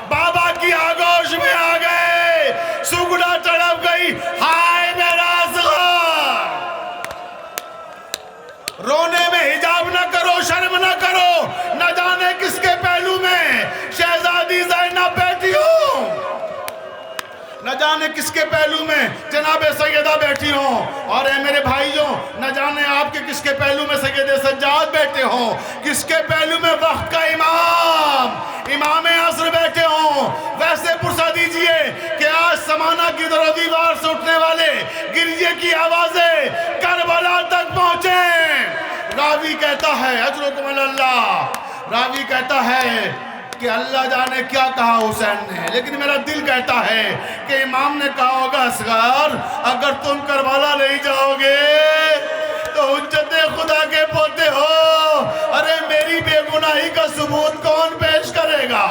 B: بابا کی آگوش میں آ گئے، سگڑا تڑپ گئی، ہائے میرا اصغر۔ رونے میں حجاب نہ کرو، شرم نہ کرو، نہ جانے کس کے پہلو میں شہزادی زینب بیٹھی ہوں، نہ جانے کس کے پہلو میں جناب سیدہ بیٹھی ہوں، اور اے میرے بھائیوں نہ جانے آپ کے کس کے پہلو میں سید سجاد بیٹھے ہوں، کس کے پہلو میں وقت کا امام عصر بیٹھے ہوں۔ ویسے پرسا دیجئے کہ آج سمانہ کی در و دیوار سے اٹھنے والے گریے کی آوازیں کربلا تک پہنچیں۔ راوی کہتا ہے اجرکم اللہ، راوی کہتا ہے کہ اللہ جانے کیا کہا حسین نے، لیکن میرا دل کہتا ہے کہ امام نے کہا ہوگا اصغر اگر تم کربلا نہیں جاؤ گے تو حجت خدا کے پوتے ہو، ارے میری بے گناہی کا ثبوت کون پیش کرے گا؟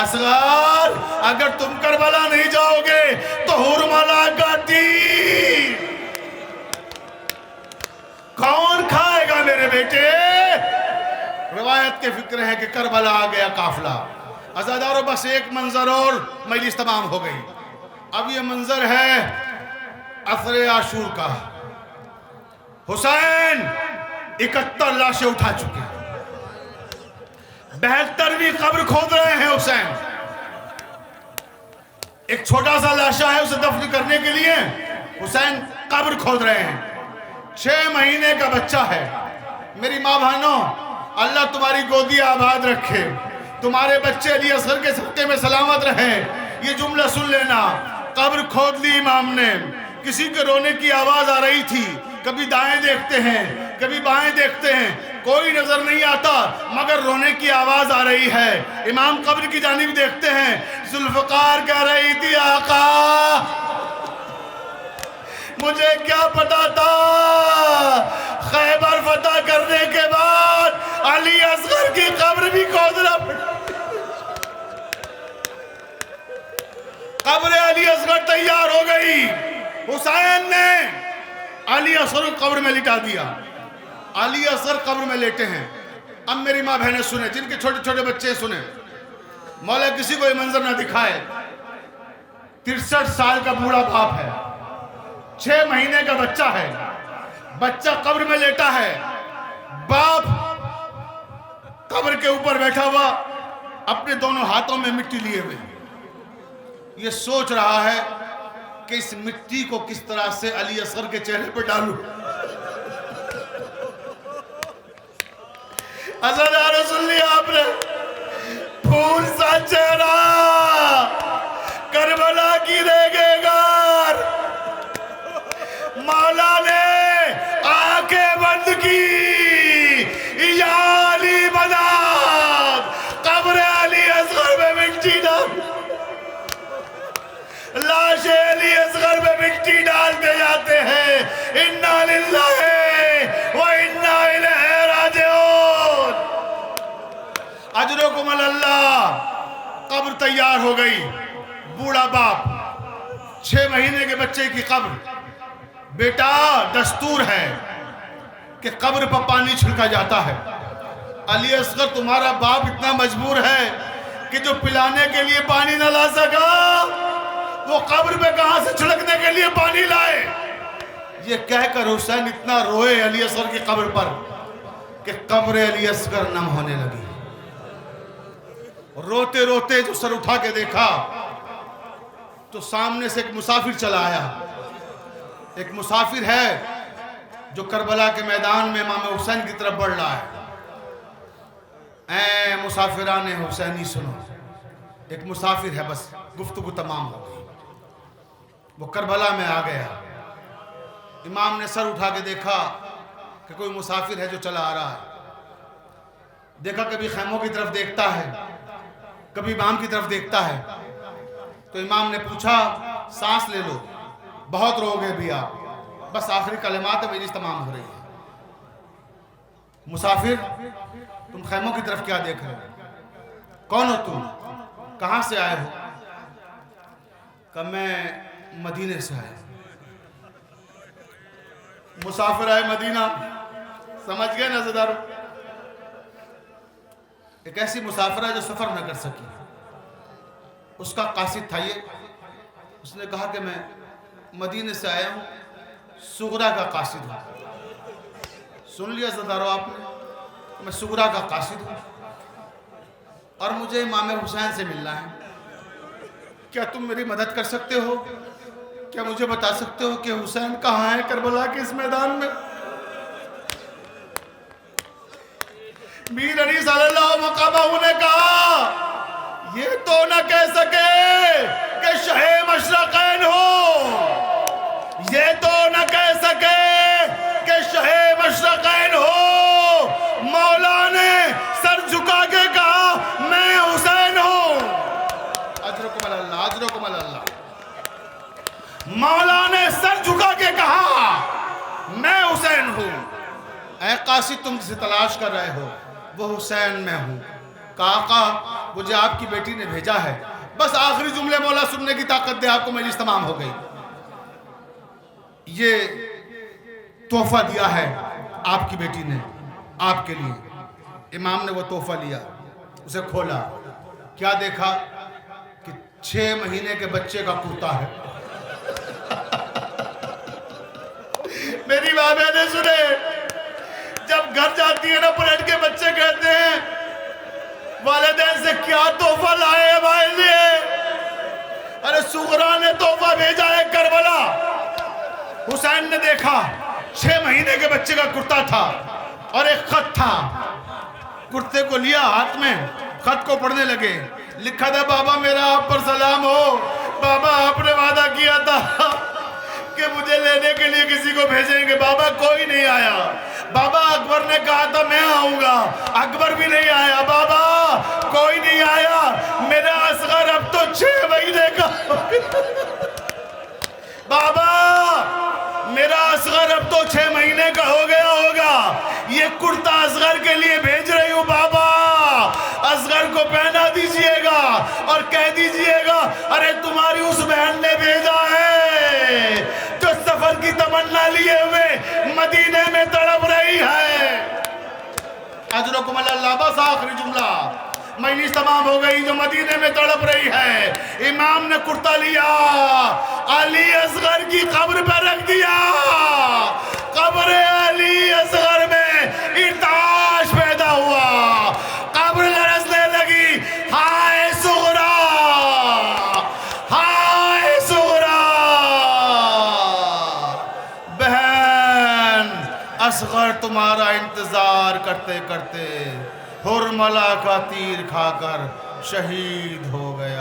B: اصغر اگر تم کربلا نہیں جاؤ گے تو حرملا کا تیر کون کھائے گا میرے بیٹے؟ روایت کے فکر ہے کہ کربلا آ گیا قافلہ۔ عزادارو بس ایک منظر اور مجلس تمام ہو گئی۔ اب یہ منظر ہے عصر عاشور کا۔ حسین 71 لاشیں اٹھا چکے، 72ویں قبر کھود رہے ہیں حسین۔ ایک چھوٹا سا لاشا ہے، اسے دفن کرنے کے لیے حسین قبر کھود رہے ہیں۔ 6 مہینے کا بچہ ہے۔ میری ماں بہنوں، اللہ تمہاری گودی آباد رکھے، تمہارے بچے علی اصغر کے صدقے میں سلامت رہیں۔ یہ جملہ سن لینا، قبر کھود لی امام نے، کسی کے رونے کی آواز آ رہی تھی، کبھی دائیں دیکھتے ہیں کبھی بائیں دیکھتے ہیں، کوئی نظر نہیں آتا مگر رونے کی آواز آ رہی ہے۔ امام قبر کی جانب دیکھتے ہیں، ذوالفقار کہہ رہی تھی آقا مجھے کیا پتا تھا خیبر فتح کرنے کے بعد علی اصغر کی قبر بھی کھودنا پڑا۔ قبر علی اصغر تیار ہو گئی، حسین نے علی اصغر قبر میں لٹا دیا۔ علی اصغر قبر میں لیٹے ہیں۔ اب میری ماں بہنیں سنیں، جن کے چھوٹے چھوٹے بچے سنیں، مولا کسی کو یہ منظر نہ دکھائے۔ 63 سال کا بوڑھا باپ ہے، 6 مہینے کا بچہ ہے، بچہ قبر میں لیٹا ہے، باپ قبر کے اوپر بیٹھا ہوا اپنے دونوں ہاتھوں میں مٹی لیے ہوئے، یہ سوچ رہا ہے کہ اس مٹی کو کس طرح سے علی اصغر کے چہرے پر ڈالوں۔ عزادارو سن لیا آپ نے، پھول سا چہرہ کربلا کی ریگے گار، مولا نے آنکھیں بند کی، یا علی بنات قبر علی اصغر میں مٹی ڈال، لاش علی اصغر میں مٹی ڈالتے جاتے ہیں۔ انا للہ و انا الیہ راجعون۔ اجرکم اللہ، قبر تیار ہو گئی، بوڑھا باپ، 6 مہینے کے بچے کی قبر۔ بیٹا دستور ہے کہ قبر پر پانی چھڑکا جاتا ہے، علی اصغر تمہارا باپ اتنا مجبور ہے کہ جو پلانے کے لیے پانی نہ لا سکا وہ قبر پہ کہاں سے چھڑکنے کے لیے پانی لائے۔ یہ کہہ کر حسین اتنا روئے علی اصغر کی قبر پر کہ قبر علی اصغر نم ہونے لگی۔ روتے روتے جو سر اٹھا کے دیکھا تو سامنے سے ایک مسافر چلا آیا۔ ایک مسافر ہے جو کربلا کے میدان میں امام حسین کی طرف بڑھ رہا ہے۔ اے مسافران حسینی سنو، ایک مسافر ہے، بس گفتگو تمام ہو گئی۔ وہ کربلا میں آ گیا، امام نے سر اٹھا کے دیکھا کہ کوئی مسافر ہے جو چلا آ رہا ہے۔ دیکھا کبھی خیموں کی طرف دیکھتا ہے، کبھی امام کی طرف دیکھتا ہے، تو امام نے پوچھا سانس لے لو، بہت رو گے بھی آپ، بس آخری کلمات میری تمام ہو رہی ہے۔ مسافر تم خیموں کی طرف کیا دیکھ رہے ہو؟ کون ہو تم؟ کہاں سے آئے ہو؟ کہ میں مدینے سے آئے۔ مسافر آئے مدینہ،
A: سمجھ گئے نا عزیزدارو؟ ایک ایسی مسافرہ جو سفر نہ کر سکی، اس کا قاصد تھا یہ. اس نے کہا کہ میں مدینے سے آیا ہوں، صغرا کا قاصد ہوں. سن لیا عزیزدارو آپ نے؟ میں صغرا کا قاصد ہوں اور مجھے امام حسین سے ملنا ہے. کیا تم میری مدد کر سکتے ہو؟ کیا مجھے بتا سکتے ہو کہ حسین کہاں ہے کربلا کے اس میدان میں؟ میر علی صلی اللہ مقامہ نے کہا یہ تو نہ کہہ سکے کہ شہ مشرقین ہو، یہ تو نہ کہہ سکے کہ شہ مشرقین ہو. مولا نے سر جھکا کے کہا میں حسین ہوں. اجرکم اللہ، اجرکم اللہ. مولا نے سر جھکا کے کہا میں حسین ہوں. اے قاصد تم جسے تلاش کر رہے ہو وہ حسین میں ہوں. کہا آقا مجھے آپ کی بیٹی نے بھیجا ہے. بس آخری جملے مولا سننے کی طاقت دے آپ کو، مجلس تمام ہو گئی. یہ تحفہ دیا ہے آپ کی بیٹی نے آپ کے لیے. امام نے وہ تحفہ لیا، اسے کھولا، کیا دیکھا کہ 6 مہینے کے بچے کا کرتا ہے. میری ماں بہنیں سنے، جب گھر جاتی ہے نا پلٹ کے بچے کہتے ہیں والدین سے کیا تحفہ لائے ہمارے لیے؟ ارے صغرا نے تحفہ بھیجا ہے کربلا. حسین نے دیکھا 6 مہینے کے بچے کا کرتا تھا اور ایک خط تھا. کرتے کو لیا ہاتھ میں، خط کو پڑھنے لگے. لکھا تھا بابا میرا آپ پر سلام ہو. بابا آپ نے وعدہ کیا تھا کہ مجھے لینے کے لیے کسی کو بھیجیں گے. بابا کوئی نہیں آیا. بابا اکبر نے کہا تھا میں آؤں گا، اکبر بھی نہیں آیا. بابا کوئی نہیں آیا. میرا اصغر اب تو 6 مہینے کا بابا میرا اصغر اب تو 6 مہینے کا ہو گیا ہوگا. یہ کرتا اصغر کے لیے بھیج رہی ہوں. بابا اصغر کو پہنا دیجئے گا اور کہہ دیجئے گا ارے تمہاری اس بہن نے بھیجا ہے جو سفر کی تمنا لیے ہوئے مدینے میں تڑپ رہی ہے. اجرکم اللہ. بس آخری جملہ، مجلس تمام ہو گئی. جو مدینے میں تڑپ رہی ہے. امام نے کرتا لیا، علی اصغر کی قبر پر رکھ دیا. قبر علی اصغر میں ارتعاش پیدا ہوا، قبر لرزنے لگی. ہائے صغرا، ہائے صغرا. بہن اصغر تمہارا انتظار کرتے کرتے حرملہ کا تیر کھا کر شہید ہو گیا.